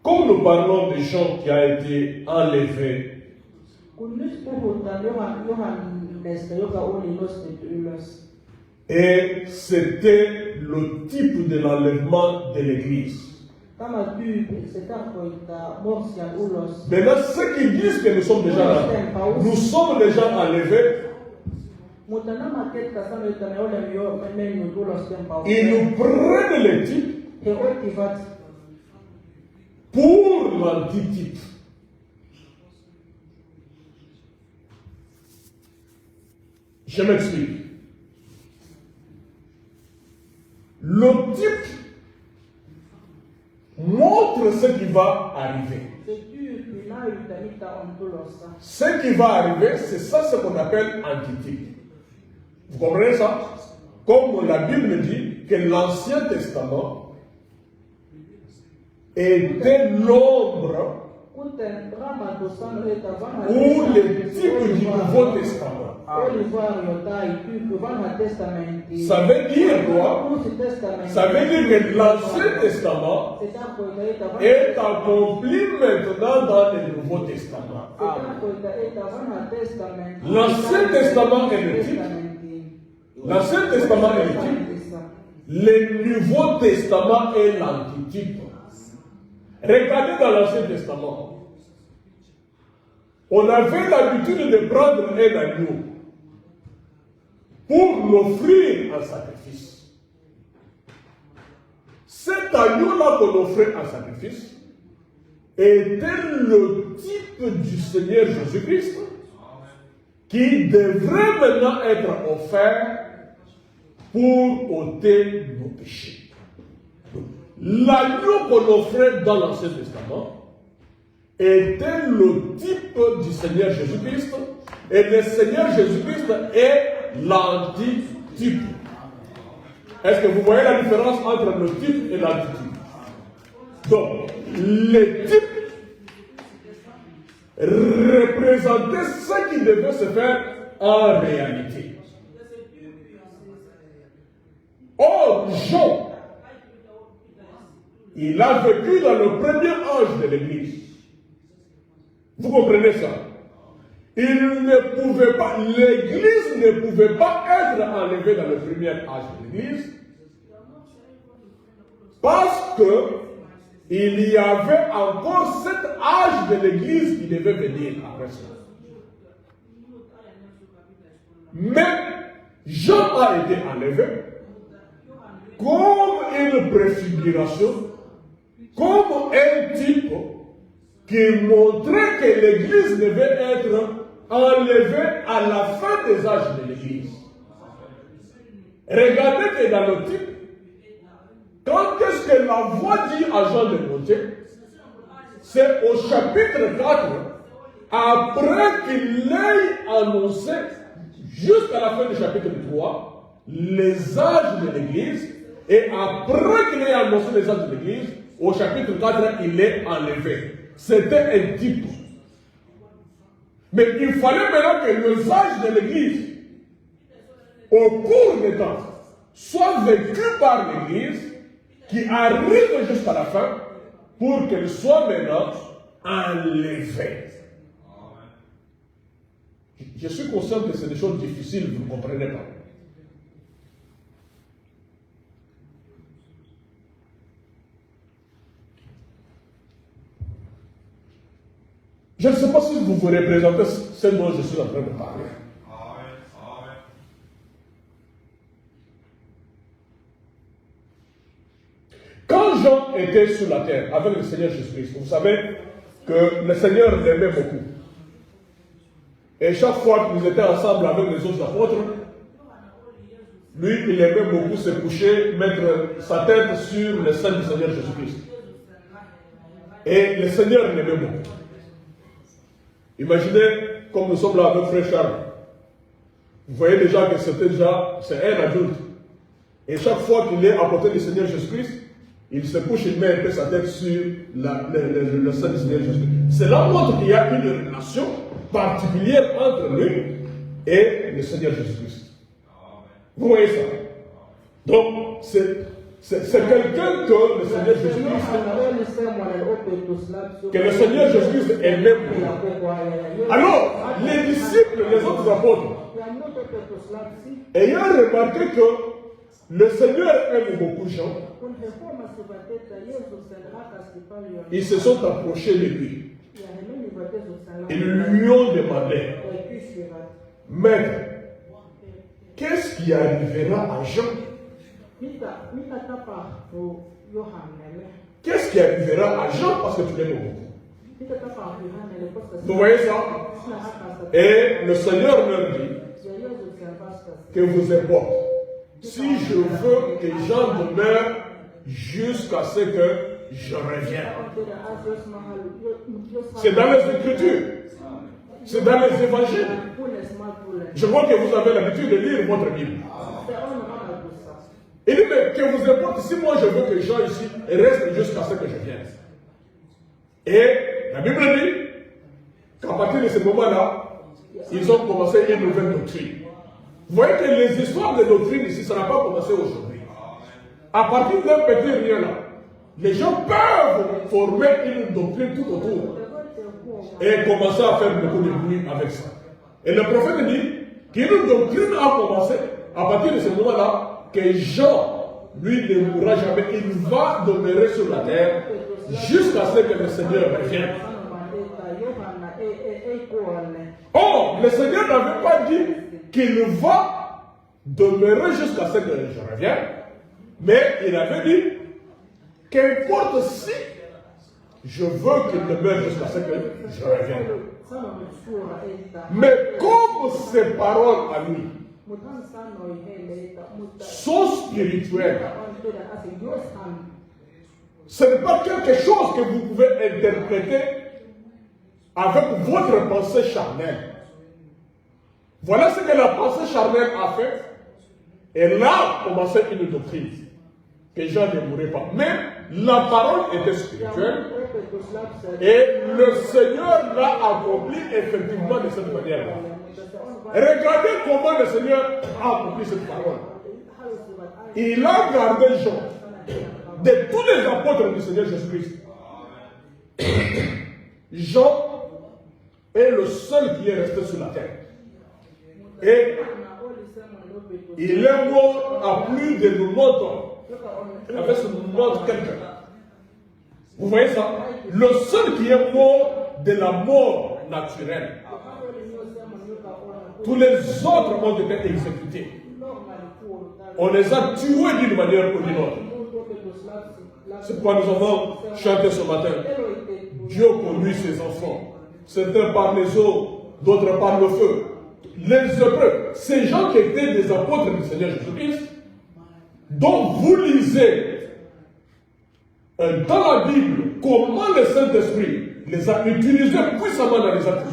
Comme nous parlons des gens qui ont été enlevés, et c'était le type de l'enlèvement de l'Église. Maintenant, ceux qui disent que nous sommes déjà là, nous sommes déjà enlevés, ils nous prennent les types pour l'antitype. Je m'explique. Le type montre ce qui va arriver. Ce qui va arriver, c'est ça ce qu'on appelle antitype. Vous comprenez ça? Comme la Bible dit que l'Ancien Testament était l'ombre ou le type du Nouveau Testament. Ça veut dire quoi? Ça veut dire que l'Ancien Testament est accompli maintenant dans le Nouveau Testament. L'Ancien Testament est le type. L'Ancien Testament est le type. Le Nouveau Testament est l'antitype. Regardez dans l'Ancien Testament. On avait l'habitude de prendre un agneau. pour l'offrir en sacrifice. Cet agneau-là qu'on offrait en sacrifice était le type du Seigneur Jésus-Christ qui devrait maintenant être offert pour ôter nos péchés. L'agneau qu'on offrait dans l'Ancien Testament était le type du Seigneur Jésus-Christ et le Seigneur Jésus-Christ est l'antitype. Est-ce que vous voyez la différence entre le type et l'antitype? Donc, les types représentaient ce qui devait se faire en réalité. Or, Jean, il a vécu dans le premier âge de l'Église. Vous comprenez ça? Il ne pouvait pas, l'Église ne pouvait pas être enlevée dans le premier âge de l'Église parce que il y avait encore cet âge de l'Église qui devait venir après ça. Mais Jean a été enlevé comme une préfiguration, comme un type qui montrait que l'Église devait être enlevée à la fin des âges de l'Église. Regardez que dans le type, quand est-ce que la voix dit à Jean de monter? C'est au chapitre 4, après qu'il ait annoncé, jusqu'à la fin du chapitre 3, les âges de l'Église, et après qu'il ait annoncé les âges de l'Église, au chapitre 4, il est enlevé. C'était un type. Mais il fallait maintenant que les âges de l'Église, au cours des temps, soient vécus par l'Église, qui arrive jusqu'à la fin, pour qu'elle soit maintenant enlevée. Je suis conscient que c'est des choses difficiles, vous ne comprenez pas. Je ne sais pas si vous vous représentez ce dont je suis en train de parler. Quand Jean était sur la terre avec le Seigneur Jésus-Christ, vous savez que le Seigneur l'aimait beaucoup. Et chaque fois qu'ils étaient ensemble avec les autres apôtres, lui, il aimait beaucoup se coucher, mettre sa tête sur le sein du Seigneur Jésus-Christ. Et le Seigneur l'aimait beaucoup. Imaginez, comme nous sommes là avec Frère Charles, vous voyez déjà que c'est un adulte. Et chaque fois qu'il est à côté du Seigneur Jésus-Christ, il se couche, il met un peu sa tête sur le sein du Seigneur Jésus-Christ. Cela montre qu'il y a une relation particulière entre lui et le Seigneur Jésus-Christ. Vous voyez ça? Donc, c'est quelqu'un que le Seigneur Jésus-Christ aimait beaucoup. Alors, les disciples, les autres apôtres, ayant remarqué que le Seigneur aime beaucoup Jean, ils se sont approchés de lui. Ils lui ont demandé, Maître, qu'est-ce qui arrivera à Jean? Qu'est-ce qui arrivera à Jean parce que tu l'aimes beaucoup? Vous voyez ça? Et le Seigneur leur dit que vous importe. Si je veux que Jean demeure jusqu'à ce que je revienne. C'est dans les Écritures. C'est dans les Évangiles. Je vois que vous avez l'habitude de lire votre Bible. Il dit, mais que vous importe, si moi je veux que Jean ici reste jusqu'à ce que je vienne. Et la Bible dit qu'à partir de ce moment-là, ils ont commencé une nouvelle doctrine. Vous voyez que les histoires de doctrine ici, ça n'a pas commencé aujourd'hui. À partir d'un petit rien là, les gens peuvent former une doctrine tout autour et commencer à faire beaucoup de bruit avec ça. Et le prophète dit qu'une doctrine a commencé à partir de ce moment-là, que Jean, lui, ne mourra jamais. Il va demeurer sur la terre jusqu'à ce que le Seigneur revienne. Or, le Seigneur n'avait pas dit qu'il va demeurer jusqu'à ce que je revienne. Mais il avait dit, qu'importe si je veux qu'il demeure jusqu'à ce que je revienne. Mais comme ces paroles à lui sont spirituelles, ce n'est pas quelque chose que vous pouvez interpréter avec votre pensée charnelle. Voilà ce que la pensée charnelle a fait. Elle a commencé une doctrine que Jean ne mourrait pas. Mais la parole était spirituelle et le Seigneur l'a accompli effectivement de cette manière-là. Regardez comment le Seigneur a accompli cette parole. Il a gardé Jean de tous les apôtres du Seigneur Jésus-Christ. Jean est le seul qui est resté sur la terre. Et il est mort à plus de 90 ans. Avec ce mort quelqu'un. Vous voyez ça? Le seul qui est mort de la mort naturelle. Tous les autres ont été exécutés. On les a tués d'une manière ou d'une autre. C'est pourquoi nous avons chanté ce matin. Dieu conduit ses enfants. Certains par les eaux, d'autres par le feu. Les Hébreux, ces gens qui étaient des apôtres du Seigneur Jésus-Christ, dont vous lisez dans la Bible comment le Saint-Esprit les a utilisés puissamment dans les actes.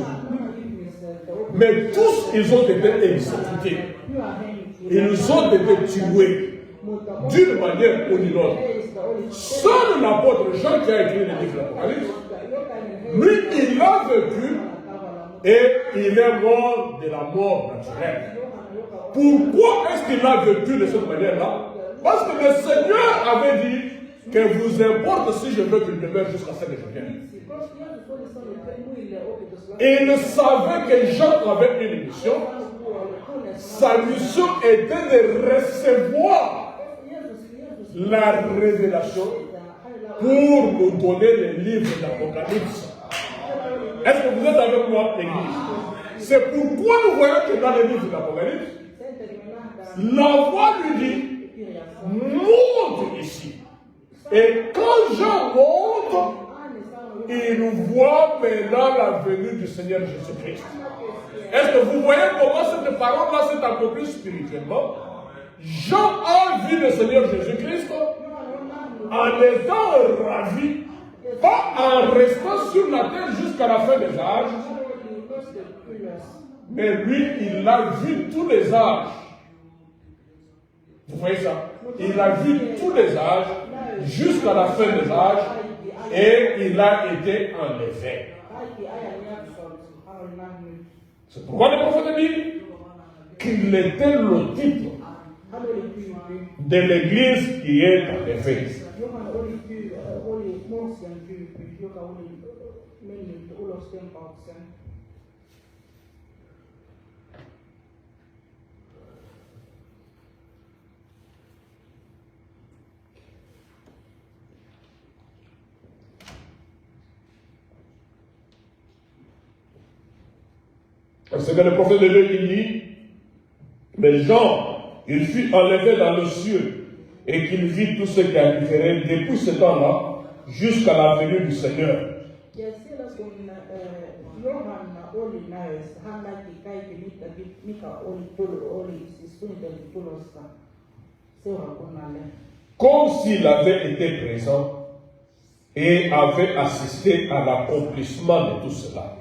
Mais tous, ils ont été exécutés. Ils ont été tués d'une manière ou d'une autre. Seul l'apôtre Jean qui a écrit le livre de l'Apocalypse, lui, il a vécu et il est mort de la mort naturelle. Pourquoi est-ce qu'il a vécu de cette manière-là? Parce que le Seigneur avait dit que vous importe si je veux qu'il demeure jusqu'à ce que je vienne. Et il savait que Jean avait une mission. Sa mission était de recevoir la révélation pour nous donner les livres d'Apocalypse. Est-ce que vous êtes avec moi, l'Église? C'est pourquoi nous voyons que dans les livres d'Apocalypse, la voix lui dit, monte ici. Et quand Jean monte, il voit maintenant la venue du Seigneur Jésus-Christ. Est-ce que vous voyez comment cette parole-là s'est accomplie spirituellement? Jean a vu le Seigneur Jésus-Christ en étant ravi, pas en restant sur la terre jusqu'à la fin des âges, mais lui, il a vu tous les âges. Vous voyez ça? Il a vu tous les âges jusqu'à la fin des âges et il a été enlevé. C'est pourquoi le prophète dit qu'il était le type de l'église qui est en Éphèse. C'est que le prophète de Dieu il dit, mais Jean, il fut enlevé dans le ciel et qu'il vit tout ce qui a différé depuis ce temps-là jusqu'à la venue du Seigneur. Comme s'il avait été présent et avait assisté à l'accomplissement de tout cela.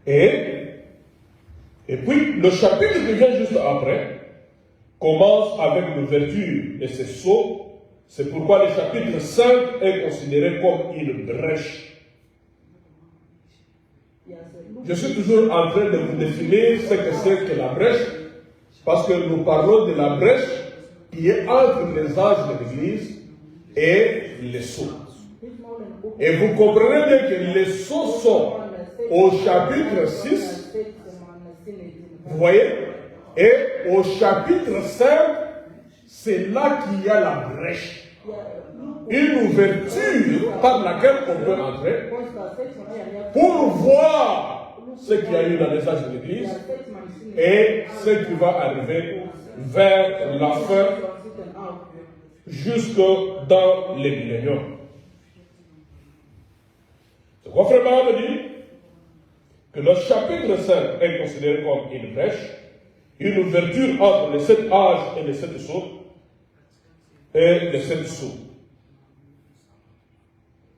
Et puis, le chapitre qui vient juste après commence avec l'ouverture de ces sceaux. C'est pourquoi le chapitre 5 est considéré comme une brèche. Je suis toujours en train de vous définir ce que c'est que la brèche, parce que nous parlons de la brèche qui est entre les âges de l'Église et les sceaux. Et vous comprenez bien que les sceaux sont au chapitre 6, vous voyez, et au chapitre 5, c'est là qu'il y a la brèche. Une ouverture par laquelle on peut entrer pour voir ce qu'il y a eu dans les âges de l'Église et ce qui va arriver vers la fin jusque dans les milléniums. Ce qu'on fait mal dit que le chapitre 5 est considéré comme une brèche, une ouverture entre les 7 âges et les 7 sceaux et les 7 sceaux.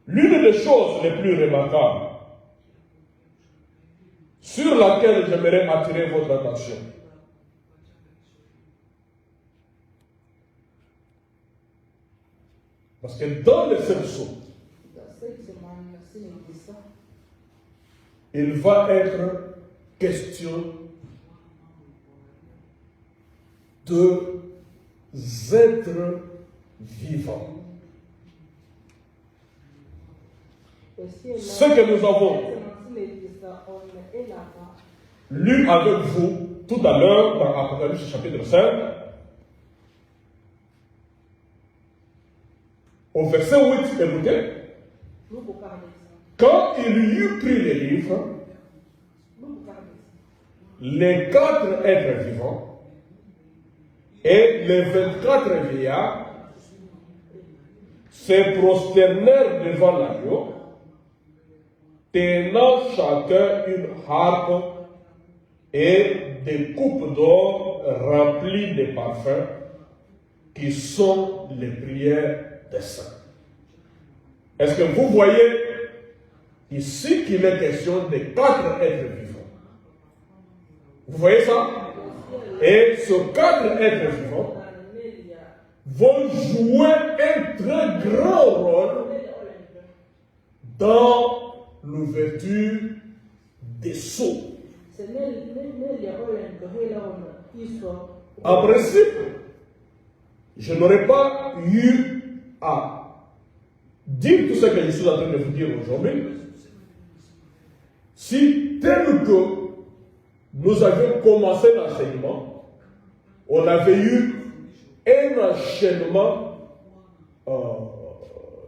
L'une des choses les plus remarquables sur laquelle j'aimerais attirer votre attention, parce que dans les 7 sceaux, il va être question de êtres vivants. Ce que nous avons lu avec vous tout à l'heure dans Apocalypse chapitre 5, au verset 8, écoutez, quand il eut pris les livres, les 4 êtres vivants et les 24 vieillards se prosternèrent devant l'agneau, tenant chacun une harpe et des coupes d'or remplies de parfums qui sont les prières des saints. Est-ce que vous voyez ici qu'il est question des 4 êtres vivants? Vous voyez ça? Et ces 4 êtres vivants vont jouer un très grand rôle dans l'ouverture des sceaux. En principe, je n'aurais pas eu à dire tout ce que je suis en train de vous dire aujourd'hui si tel que nous avions commencé l'enseignement, on avait eu un enchaînement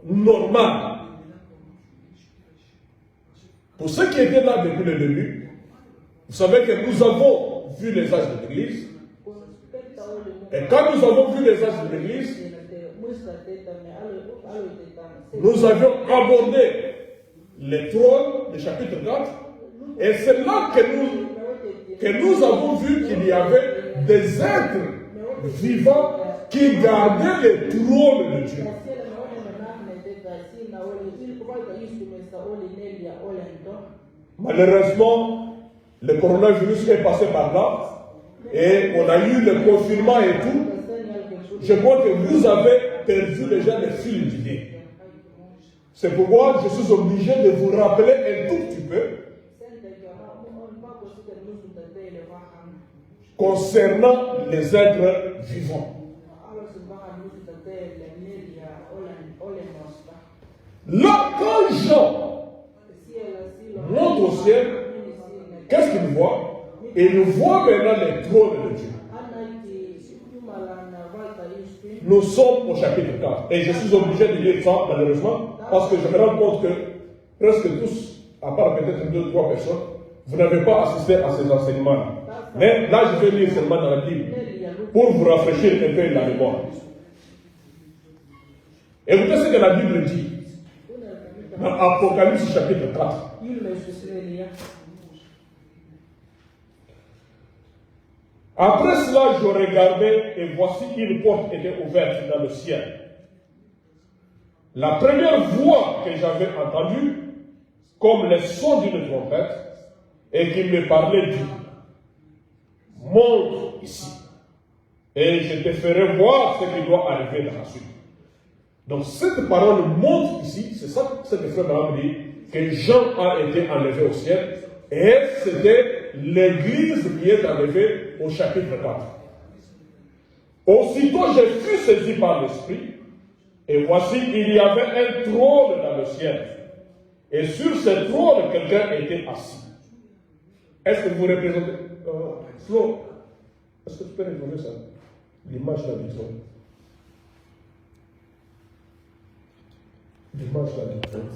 normal. Pour ceux qui étaient là depuis le début, vous savez que nous avons vu les âges de l'Église. Et quand nous avons vu les âges de l'Église, nous avions abordé les trônes du chapitre 4. Et c'est là que nous avons vu qu'il y avait des êtres vivants qui gardaient les trônes de Dieu. Malheureusement, le coronavirus est passé par là et on a eu le confinement et tout. Je crois que vous avez perdu déjà le fil d'idée. C'est pourquoi je suis obligé de vous rappeler un tout petit peu concernant les êtres vivants. Là, quand Jean monte au ciel, qu'est-ce qu'il voit? Il voit maintenant les trônes de Dieu. Nous sommes au chapitre 4. Et je suis obligé de lire ça, malheureusement, parce que je me rends compte que presque tous, à part peut-être 2 ou 3 personnes, vous n'avez pas assisté à ces enseignements-là. Mais là, je vais lire seulement dans la Bible pour vous rafraîchir un peu la mémoire. Écoutez ce que la Bible dit dans Apocalypse chapitre 4. Après cela, je regardais et voici une porte était ouverte dans le ciel. La première voix que j'avais entendue, comme le son d'une trompette, et qui me parlait dit: monte ici, et je te ferai voir ce qui doit arriver dans la suite. Donc cette parole monte ici, c'est ça ce que Frère Branham dit, que Jean a été enlevé au ciel, et c'était l'église qui est enlevée au chapitre 4. Aussitôt je fus saisi par l'Esprit, et voici il y avait un trône dans le ciel, et sur ce trône quelqu'un était assis. Est-ce que vous représentez Flo, est-ce que tu peux regarder ça? L'image là du trône. L'image là du trône.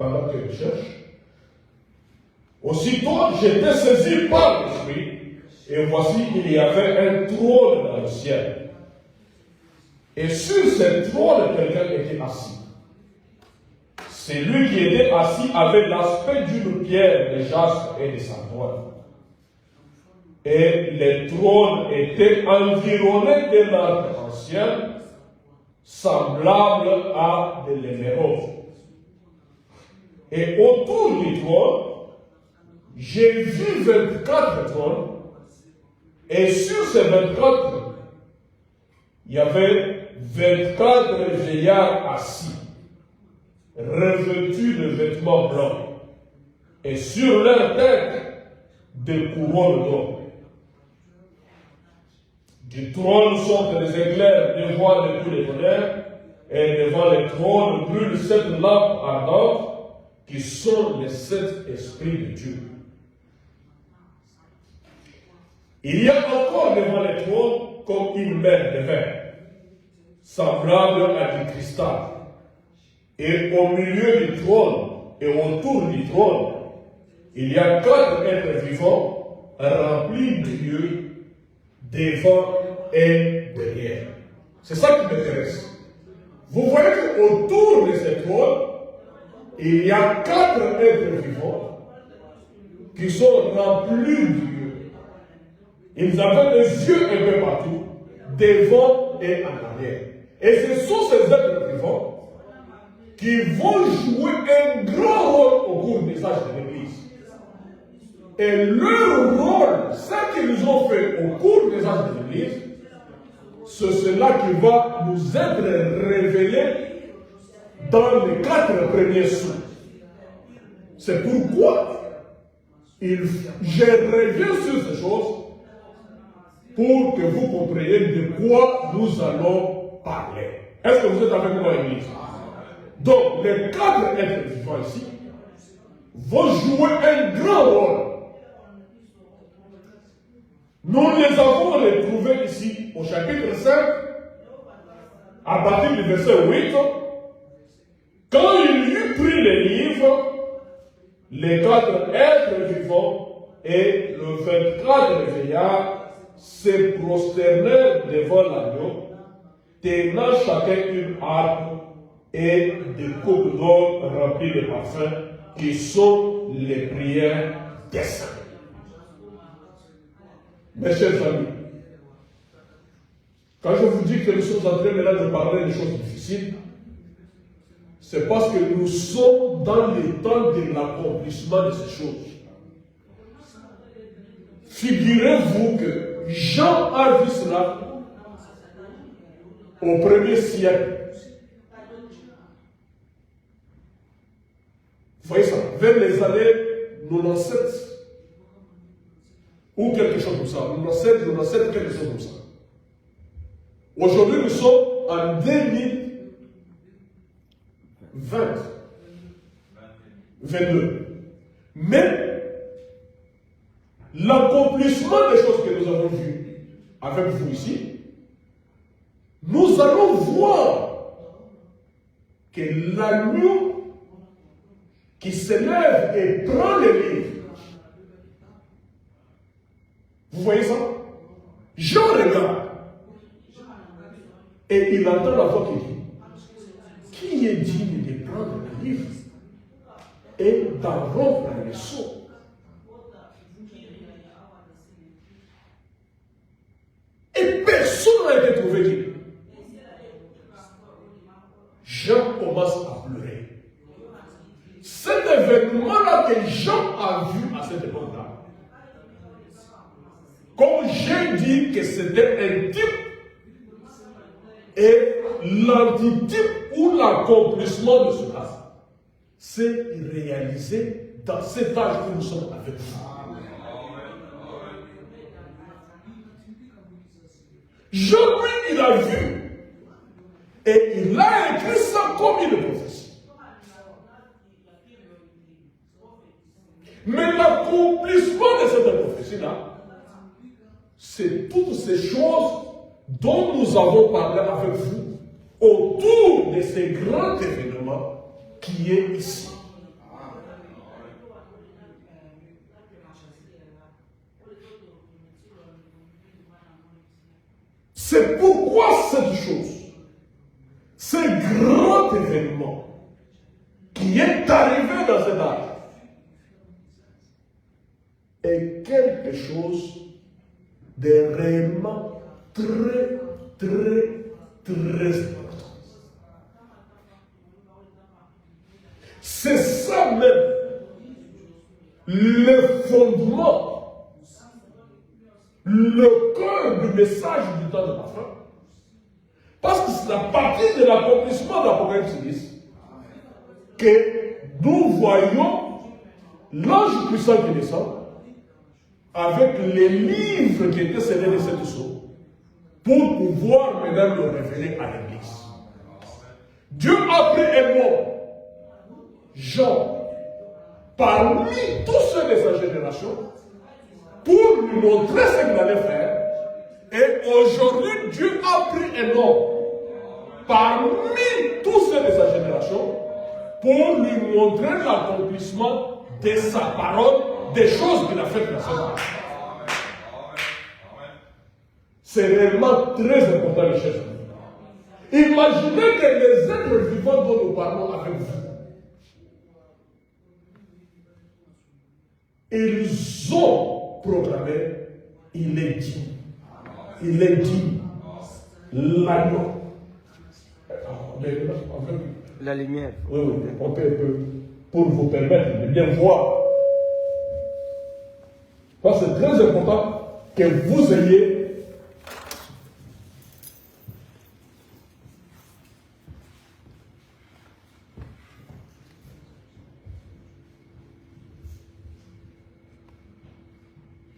pendant que je cherche. Aussitôt, j'étais saisi par l'Esprit, et voici qu'il y avait un trône dans le ciel. Et sur ce trône, quelqu'un était assis. Celui qui était assis avait l'aspect d'une pierre de jaspe et de sandalwood. Et les trônes étaient environnés d'un arc ancien, semblable à de l'émeraude. Et autour du trône, j'ai vu 24 trônes, et sur ces 24, il y avait 24 vieillards assis, revêtus de vêtements blancs, et sur leur tête, des couronnes d'or. Du trône sortent des éclairs des voix de tous les tonnerres, et devant les trônes brûlent 7 lampes ardentes, qui sont les 7 esprits de Dieu. Il y a encore devant les trônes comme une mer de verre, semblable à du cristal. Et au milieu du trône et autour du trône, il y a 4 êtres vivants remplis de Dieu, devant et derrière. C'est ça qui m'intéresse. Vous voyez qu'autour de ces trônes, il y a 4 êtres vivants qui sont remplis de Dieu. Ils avaient les yeux un peu partout, devant et en arrière. Et ce sont ces êtres vivants qui vont jouer un grand rôle au cours des âges de l'Église. Et leur rôle, ce qu'ils ont fait au cours des âges de l'Église, c'est cela qui va nous être révélé dans les 4 premiers sous. C'est pourquoi je reviens sur ces choses pour que vous compreniez de quoi nous allons parler. Est-ce que vous êtes avec moi, Église? Donc, les 4 êtres vivants ici vont jouer un grand rôle. Nous les avons retrouvés ici au chapitre 5, à partir du verset 8. Quand il eut pris les livres, les 4 êtres vivants et le 24 vieillards se prosternèrent devant l'agneau, tenant chacun une harpe et des coupes d'or remplies de parfums, qui sont les prières des saints. Mes chers amis, quand je vous dis que nous sommes en train maintenant de parler de choses difficiles, c'est parce que nous sommes dans le temps de l'accomplissement de ces choses. Figurez-vous que Jean a vu cela au 1er siècle. Vous voyez ça, vers les années 97 ou quelque chose comme ça. 97, quelque chose comme ça. Aujourd'hui, nous sommes en 2022. Mais l'accomplissement des choses que nous avons vues avec vous ici, nous allons voir que l'agneau qui se lève et prend les livres. Vous voyez ça? Jean regarde et il entend la voix qui dit: qui est digne de prendre le livre et d'en rompre les sceaux? Et personne n'a été trouvé digne. Jean commence à pleurer. Cet événement-là que Jean a vu à cette époque-là, comme j'ai dit que c'était un type et l'antitype ou l'accomplissement de cela, c'est réalisé dans cet âge où nous sommes avec vous. Jean, lui, il a vu et il a écrit ça comme une prophétie. Mais l'accomplissement de cette prophétie-là, c'est toutes ces choses dont nous avons parlé avec vous autour de ces grands événements qui est ici. ce grand événement qui est arrivé dans cet âge est quelque chose de réellement très, très, très important. C'est ça même le fondement, le cœur du message du temps de la fin. Parce que c'est à partir de l'accomplissement d'Apocalypse 10 que nous voyons l'ange puissant qui descend avec les livres qui étaient scellés de cette sceaux pour pouvoir maintenant le révéler à l'Église. Dieu a pris un homme, Jean, parmi tous ceux de sa génération, pour lui montrer ce qu'il allait faire. Et aujourd'hui, Dieu a pris un homme, parmi tous ceux de sa génération, pour lui montrer l'accomplissement de sa parole, des choses qu'il a faites dans ce monde. C'est réellement très important, les chers amis. Imaginez que les êtres vivants dont nous parlons avec vous, ils ont proclamé, il est dit. Il est dit, l'agneau. La lumière. Oui, on peut, pour vous permettre de bien voir. Parce que c'est très important que vous ayez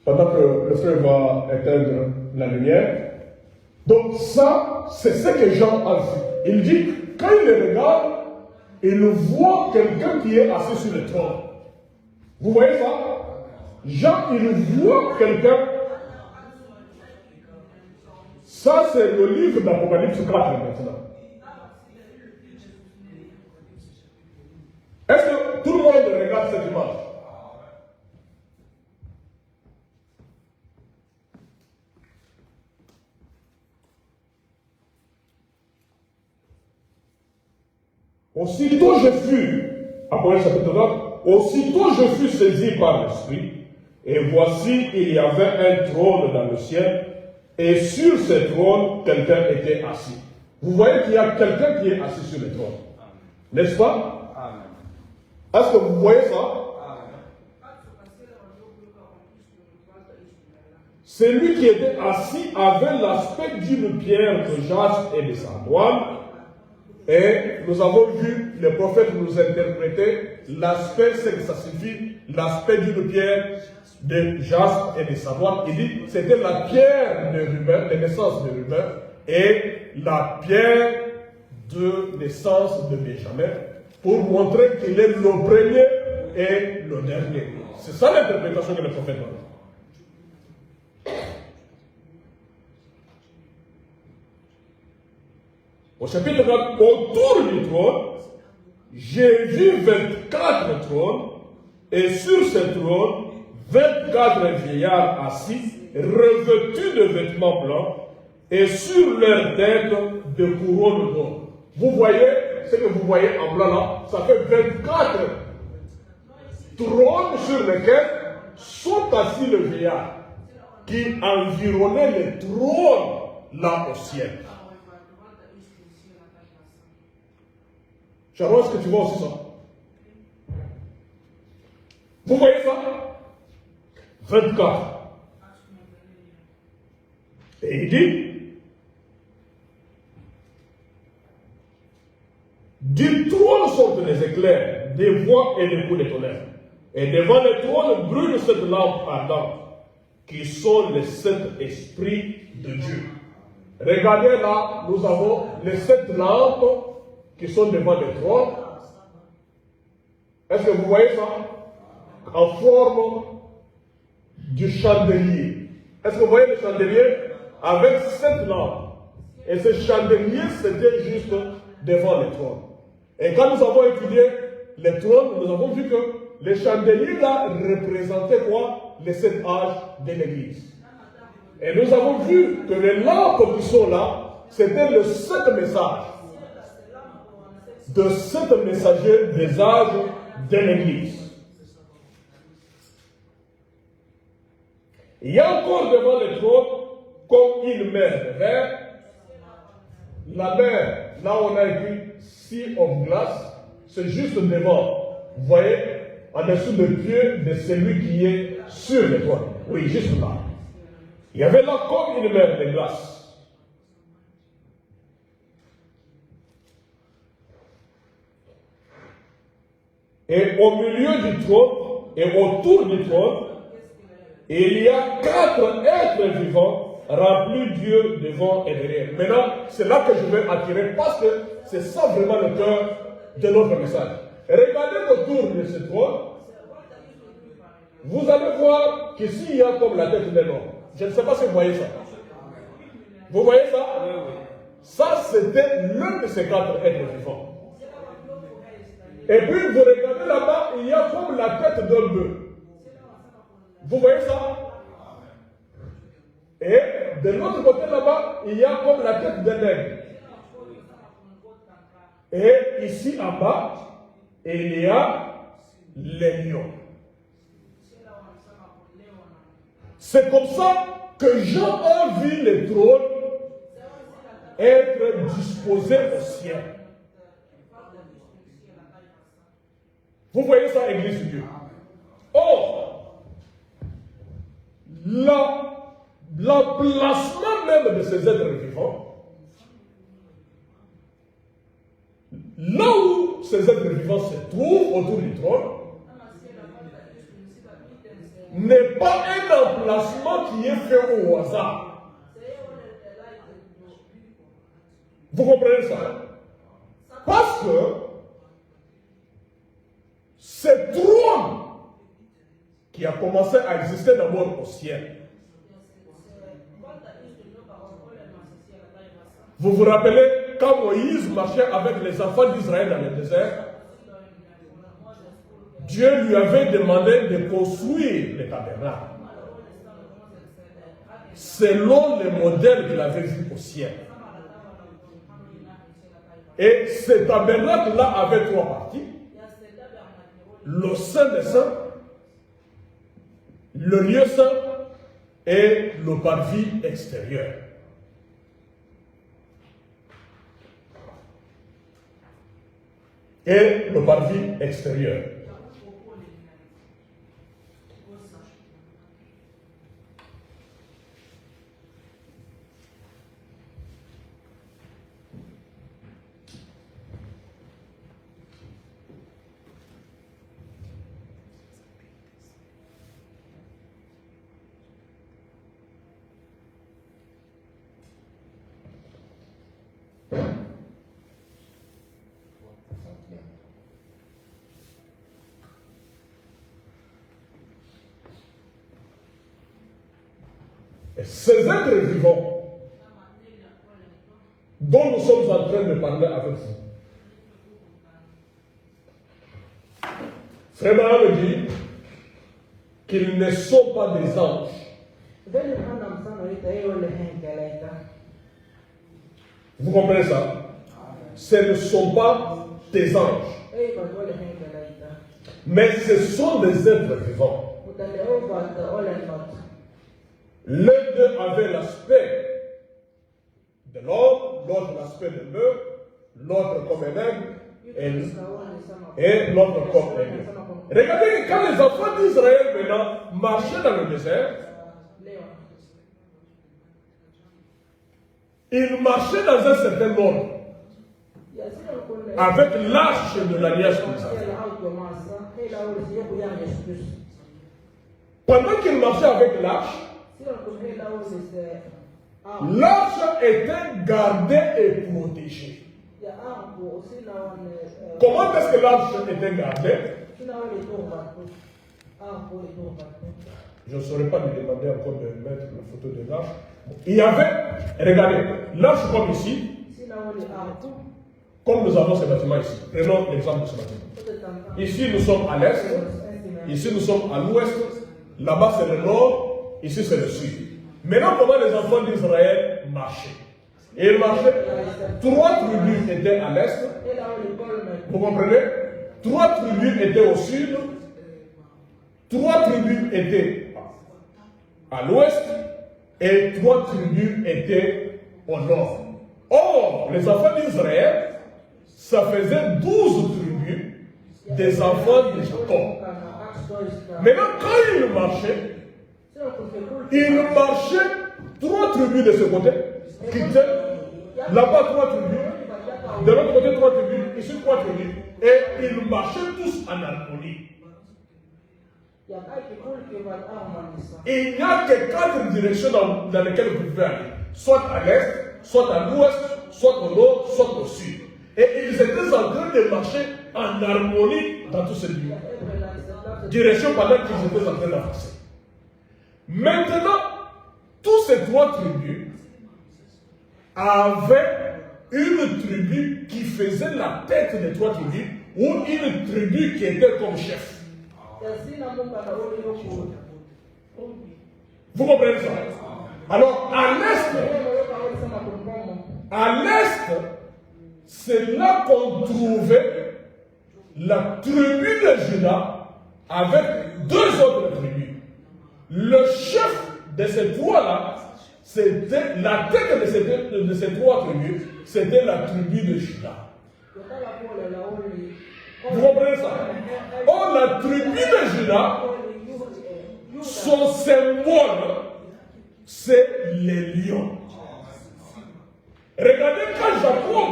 pendant que le frère va éteindre la lumière. Donc ça, c'est ce que Jean a vu. Il dit, quand il le regarde, il voit quelqu'un qui est assis sur le trône. Vous voyez ça? Jean, il voit quelqu'un. Ça, c'est le livre d'Apocalypse 4 maintenant. Est-ce que tout le monde regarde cette image? Aussitôt je fus, Apocalypse chapitre 9, aussitôt je fus saisi par l'Esprit, et voici, il y avait un trône dans le ciel, et sur ce trône, quelqu'un était assis. Vous voyez qu'il y a quelqu'un qui est assis sur le trône. N'est-ce pas? Amen. Est-ce que vous voyez ça? Amen. Celui qui était assis avait l'aspect d'une pierre de jaspe et de sardoine. Et nous avons vu le prophète nous interpréter l'aspect, c'est que ça signifie l'aspect d'une pierre de jaspe et de sardoine. Il dit c'était la pierre de Rubin, de naissance de Rubin, et la pierre de naissance de Benjamin, pour montrer qu'il est le premier et le dernier. C'est ça l'interprétation que le prophète donne. Au chapitre 4, autour du trône, j'ai vu 24 trônes, et sur ces trônes, 24 vieillards assis, revêtus de vêtements blancs, et sur leurs têtes de couronnes d'or. Vous voyez, ce que vous voyez en blanc là, ça fait 24 trônes sur lesquels sont assis les vieillards, qui environnaient les trônes là au ciel. Sharon, est-ce que tu vois aussi ça? Vous voyez ça? 24. Et il dit, du trône sortent les éclairs, des voix et des coups de tonnerre. Et devant le trône brûle cette lampe ardente, qui sont les 7 esprits de Dieu. Regardez là, nous avons les 7 lampes qui sont devant le trône. Est-ce que vous voyez ça? En forme du chandelier. Est-ce que vous voyez le chandelier? Avec 7 lampes. Et ce chandelier, c'était juste devant le trône. Et quand nous avons étudié le trône, nous avons vu que les chandeliers là représentaient quoi? Les 7 âges de l'Église. Et nous avons vu que les lampes qui sont là, c'était le 7 messages. de 7 messagers des âges de l'Église. Il y a encore devant le trône comme une mer de verre. La mer, là où on a écrit Sea of Glass, c'est juste devant. Vous voyez, en dessous des pieds de celui qui est sur le trône. Oui, juste là. Il y avait là comme une mer de glace. Et au milieu du trône et autour du trône, il y a 4 êtres vivants remplis Dieu devant et derrière. Maintenant, c'est là que je veux attirer parce que c'est ça vraiment le cœur de notre message. Regardez autour de ce trône. Vous allez voir qu'ici il y a comme la tête d'un homme. Je ne sais pas si vous voyez ça. Vous voyez ça? Ça, c'était l'un de ces 4 êtres vivants. Et puis, vous regardez là-bas, il y a comme la tête d'un bœuf. Vous voyez ça? Et de l'autre côté là-bas, il y a comme la tête d'un aigle. Et ici en bas, il y a les lions. C'est comme ça que Jean a vu les trônes être disposés au ciel. Vous voyez ça, Église de Dieu? Or, l'emplacement même de ces êtres vivants, là où ces êtres vivants se trouvent autour du trône, n'est pas un emplacement qui est fait au hasard. Vous comprenez ça? Parce que ce trône qui a commencé à exister d'abord au ciel. Vous vous rappelez quand Moïse marchait avec les enfants d'Israël dans le désert, Dieu lui avait demandé de construire le tabernacle selon le modèle qu'il avait vu au ciel. Et ce tabernacle-là avait 3 parties. Le Saint des Saints, le lieu saint et le parvis extérieur. Et le parvis extérieur. Et ces êtres vivants dont nous sommes en train de parler avec vous, Frère Branham dit qu'ils ne sont pas des anges. Vous comprenez ça? Ce ne sont pas des anges. Mais ce sont des êtres vivants. L'un d'eux avait l'aspect de l'homme, l'autre l'aspect de bœuf, l'autre comme un aigle, et l'autre comme un lion. Regardez que quand les enfants d'Israël maintenant marchaient dans le désert, ils marchaient dans un certain ordre, avec l'arche de l'alliance qu'ils avaient. Pendant qu'ils marchaient avec l'arche, l'arche était gardée et protégée. Comment est-ce que l'arche était gardée? Je ne saurais pas lui demander encore de mettre la photo de l'arche. Il y avait, regardez, l'arche comme ici, comme nous avons ce bâtiment ici. Prenons l'exemple de ce bâtiment. Ici nous sommes à l'est, ici nous sommes à l'ouest, là-bas c'est le nord, ici c'est le sud. Maintenant, comment les enfants d'Israël marchaient? Et ils marchaient, 3 tribus étaient à l'est, Vous comprenez? 3 tribus étaient au sud, 3 tribus étaient à l'ouest et 3 tribus étaient au nord. Or, les enfants d'Israël, ça faisait 12 tribus des enfants de Jacob. Maintenant, quand ils marchaient 3 tribus de ce côté, quittaient là-bas 3 tribus, de l'autre côté 3 tribus, ici 3 tribus, et ils marchaient tous en harmonie. Il n'y a que 4 directions dans lesquelles vous pouvez aller, soit à l'est, soit à l'ouest, soit au nord, soit au sud. Et ils étaient en train de marcher en harmonie dans tous ces lieux. Direction pendant qu'ils étaient en train d'avancer. Maintenant, tous ces 3 tribus avaient une tribu qui faisait la tête des 3 tribus, ou une tribu qui était comme chef. Vous comprenez ça? Alors, à l'est, c'est là qu'on trouvait la tribu de Juda avec 2 autres tribus. Le chef de ces 3-là, c'était la tête de ces 3 tribus, c'était la tribu de Juda. Vous comprenez ça? Or, la tribu de Juda, son symbole, c'est les lions. Regardez quand Jacob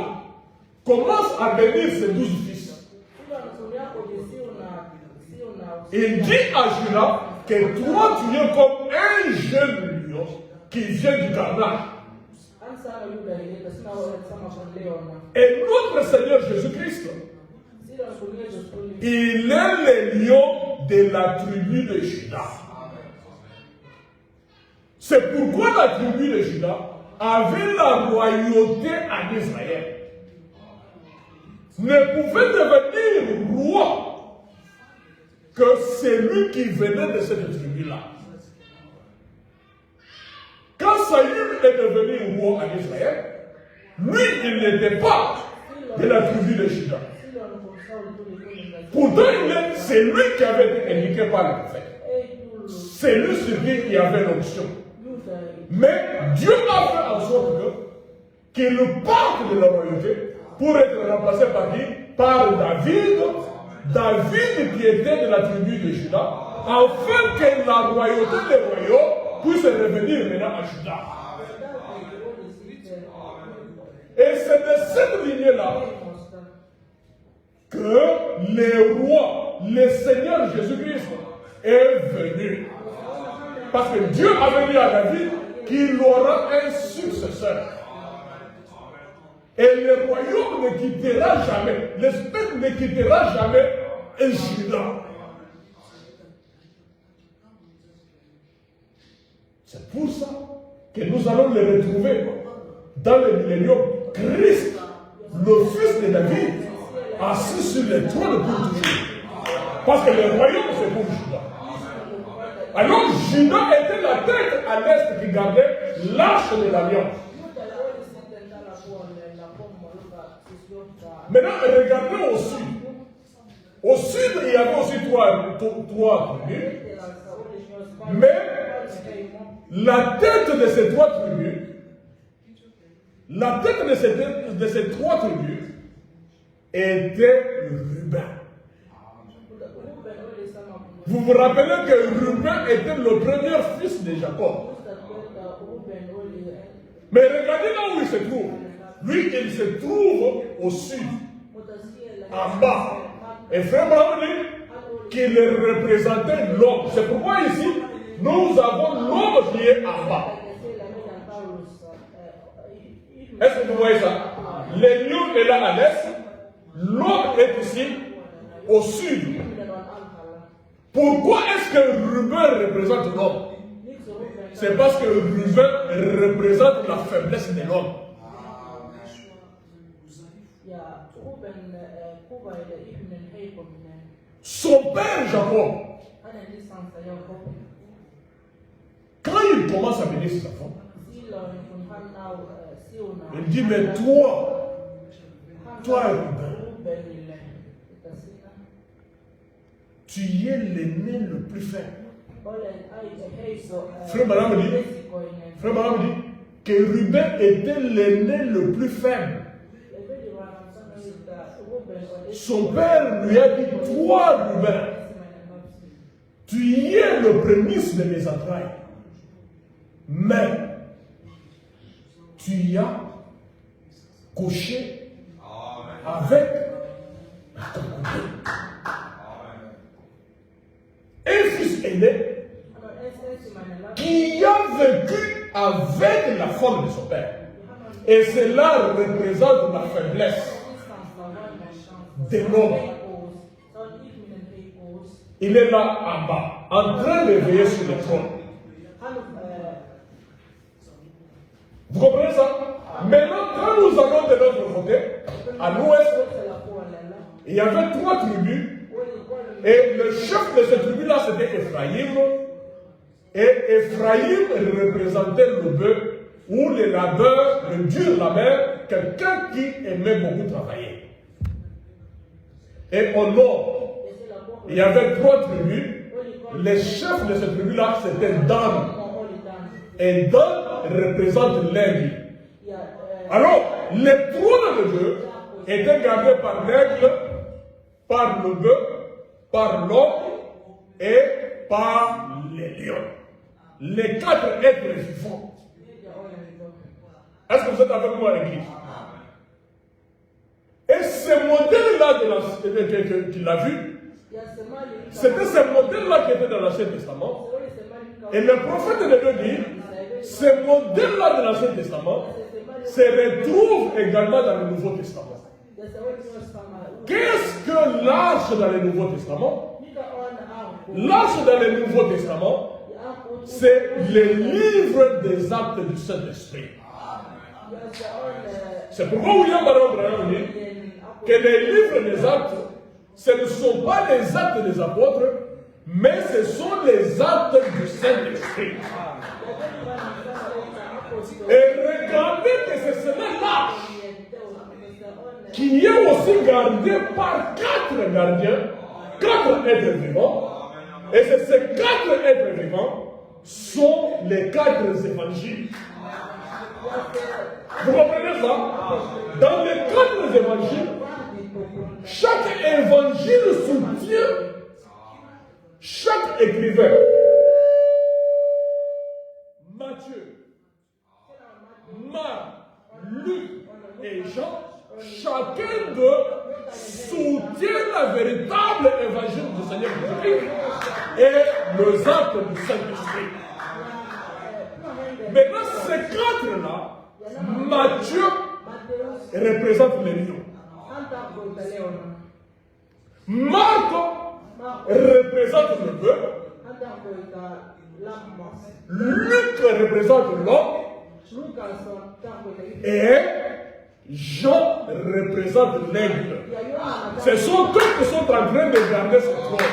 commence à bénir ses 12 fils. Il dit à Juda que toi tu es comme un jeune lion qui vient du carnage. Et notre Seigneur Jésus-Christ, il est le lion de la tribu de Juda. C'est pourquoi la tribu de Juda avait la royauté en Israël. Ne pouvait devenir roi que celui qui venait de cette tribu-là. Quand Saül est devenu roi en Israël, lui, il n'était pas de la tribu de Juda. Pourtant, c'est lui qui avait été indiqué par le prophète. C'est lui sur qui il y avait l'option. Mais Dieu a fait en sorte qu'il parte de la royauté pour être remplacé par qui? Par David. David qui était de la tribu de Juda, afin que la royauté des royaumes puisse revenir maintenant à Juda. Et c'est de cette lignée-là que le roi, le Seigneur Jésus-Christ est venu. Parce que Dieu avait dit à David qu'il aura un successeur. Et le royaume ne quittera jamais, l'esprit ne quittera jamais un Juda. C'est pour ça que nous allons le retrouver dans le millénium. Christ, le fils de David, assis sur le trône pour toujours. Parce que le royaume, c'est pour Juda. Alors, Juda était la tête à l'est qui gardait l'arche de l'alliance. Maintenant, regardez au sud. Au sud, il y avait aussi 3 tribus. Mais la tête de ces 3 tribus, la tête de ces 3 tribus était Ruben. Vous vous rappelez que Ruben était le premier fils de Jacob. Mais regardez là où il se trouve. Lui, il se trouve au sud, en bas. Et frère Branham dit qu'il représentait l'homme. C'est pourquoi ici, nous avons l'homme qui est en bas. Est-ce que vous voyez ça? Le lion est là à l'est, l'homme est ici, au sud. Pourquoi est-ce que Ruben représente l'homme? C'est parce que Ruben représente la faiblesse de l'homme. Son père Jacob, quand il commence à bénir ses enfants, il dit, mais toi Ruben, tu es l'aîné le plus faible. Frère Madame dit que Ruben était l'aîné le plus faible. Son père lui a dit, toi Ruben, tu es le prémisse de mes entrailles. Mais tu as couché avec ton côté. Un fils aîné qui a vécu avec la femme de son père. Et cela représente la faiblesse de l'homme. Il est là en bas, en train de veiller sur le trône. Vous comprenez ça? Maintenant, quand nous allons de l'autre côté, à l'ouest, il y avait 3 tribus. Et le chef de cette tribu-là, c'était Ephraïm. Et Ephraïm représentait le bœuf, ou le labeur, le dur labeur, quelqu'un qui aimait beaucoup travailler. Et au nord, il y avait 3 tribus. Le chef de cette tribu-là, c'était Dan. Et Dan représente l'aigle. Alors, les trônes de Dieu étaient gardés par l'aigle, par le bœuf, par l'homme et par les lions. Les 4 êtres vivants. Est-ce que vous êtes avec moi à l'église? Et ce modèle-là qu'il a vu, c'était ce modèle-là qui était dans l'Ancien Testament. Et le prophète de Dieu dit, ce modèle-là de l'Ancien Testament se retrouve également dans le Nouveau Testament. Qu'est-ce que l'arche dans le Nouveau Testament? L'arche dans le Nouveau Testament, c'est le livre des actes du Saint-Esprit. C'est pourquoi William Branham dit que les livres des actes, ce ne sont pas les actes des apôtres, mais ce sont les actes du Saint-Esprit. Et regardez que c'est cela-là qui est aussi gardé par 4 gardiens, 4 êtres vivants. Et ces 4 êtres vivants sont les 4 évangiles. Vous comprenez ça? Dans les 4 évangiles, chaque évangile soutient chaque écrivain. Matthieu, Marc, Luc et Jean, chacun d'eux soutient la véritable évangile du Seigneur Jésus-Christ et le acte du Saint-Esprit. Maintenant, ces 4-là, Matthieu représente les lions. Marc représente le bœuf. Luc représente l'homme. Et Jean représente l'aigle. Ce sont eux qui sont en train de garder ce trône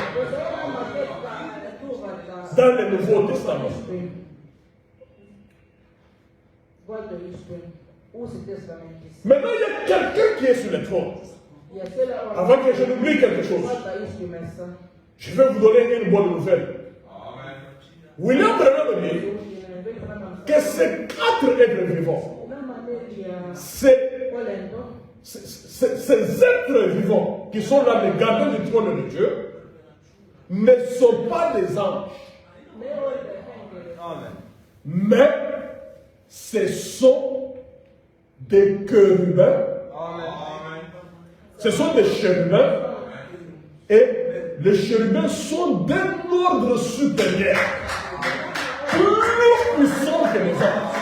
dans le Nouveau Testament. Maintenant, il y a quelqu'un qui est sur le trône. Avant que je n'oublie quelque chose, je vais vous donner une bonne nouvelle. William Branham dit que ces 4 êtres vivants, ces êtres vivants qui sont là, les gardiens du trône de Dieu, ne sont pas des anges. Mais ce sont des chérubins. Ce sont des chérubins. Et les chérubins sont d'un ordre supérieur, plus puissant que les anges.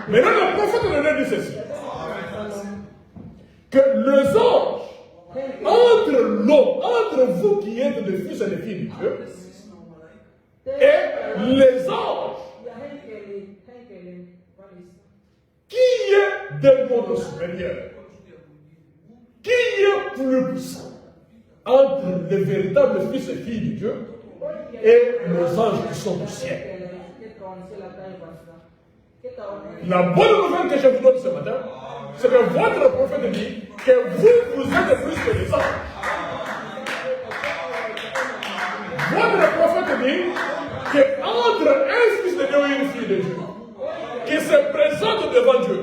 Maintenant, le prophète de Dieu dit ceci, que les anges, entre l'homme, entre vous qui êtes des fils et des filles de Dieu, et les anges, qui est d'un ordre supérieur, qui est plus puissant entre les véritables fils et filles de Dieu et les anges qui sont du ciel? La bonne nouvelle que je vous donne ce matin, c'est que votre prophète dit que vous êtes plus que les anges. de Dieu, qui se présente devant Dieu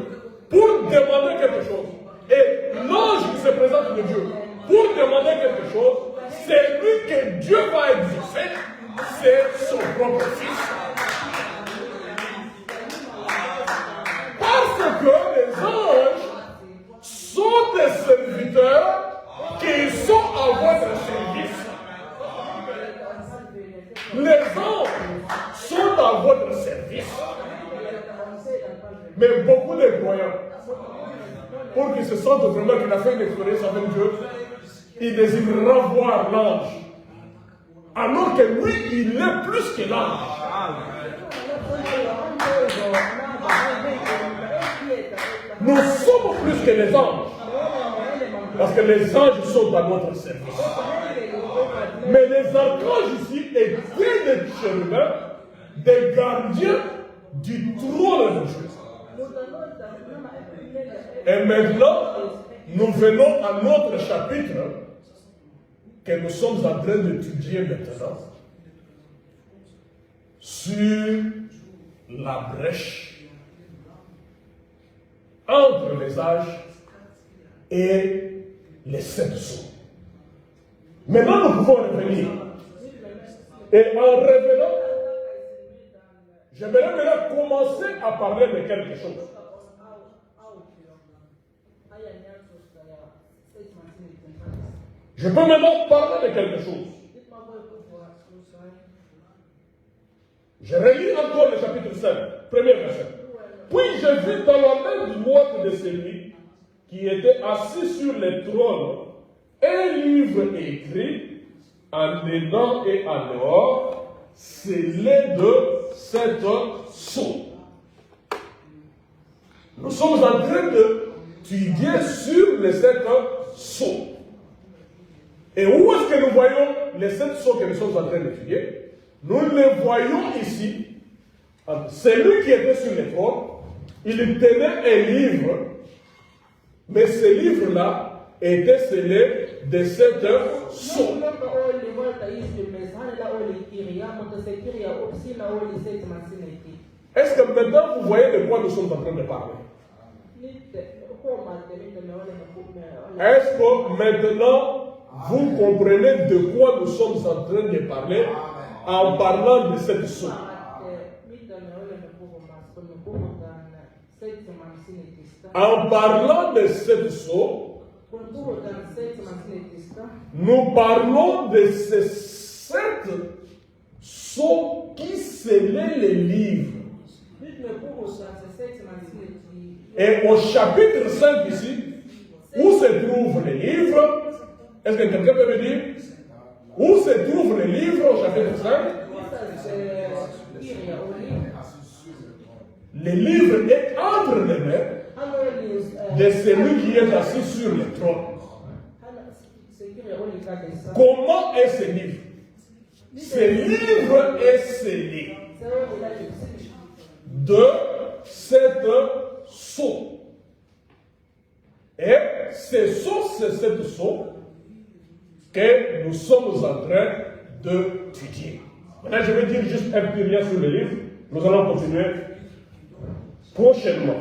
pour demander quelque chose. Et l'ange qui se présente de Dieu pour demander quelque chose, c'est lui que Dieu va exaucer, c'est son propre fils. Parce que les anges sont des serviteurs qui sont à votre service. Les anges sont à votre service. Mais beaucoup de croyants, pour qu'ils se sentent vraiment qu'il a fait une expérience avec Dieu, ils désirent voir l'ange. Alors que lui, il est plus que l'ange. Nous sommes plus que les anges. Parce que les anges sont à notre service. Mais les archanges ici étaient des chérubins, des gardiens du trône de Dieu. Et maintenant, nous venons à notre chapitre que nous sommes en train d'étudier maintenant sur la brèche entre les âges et les 7 sceaux. Maintenant, nous pouvons revenir. Et en revenant, j'aimerais maintenant commencer à parler de quelque chose. Je peux maintenant parler de quelque chose. Je relis encore le chapitre 5, premier verset. Puis je vis dans la main droite de celui qui était assis sur le trône un livre écrit en dedans et en dehors, scellé de 7 sceaux. Nous sommes en train d'étudier sur les 7 sceaux. Et où est-ce que nous voyons les 7 sceaux que nous sommes en train d'étudier? Nous les voyons ici. Celui qui était sur le trône, il tenait un livre, mais ce livre-là était scellé de 7 sceaux. Est-ce que maintenant vous voyez de quoi nous sommes en train de parler? Est-ce que maintenant vous comprenez de quoi nous sommes en train de parler en parlant de cette sceaux? En parlant de cette sceaux, nous parlons de ces 7 sceaux qui scellaient les livres. Et au chapitre 5 ici, où se trouvent les livres? Est-ce que quelqu'un peut me dire où se trouvent les livres au chapitre 5? Le livre est entre les mains de celui qui est assis sur le trône. Comment est ce livre? Ce livre est scellé de 7 sceaux. Et ce sont ces 7 sceaux que nous sommes en train d'étudier. Maintenant, je vais dire juste un petit lien sur le livre. Nous allons continuer prochainement.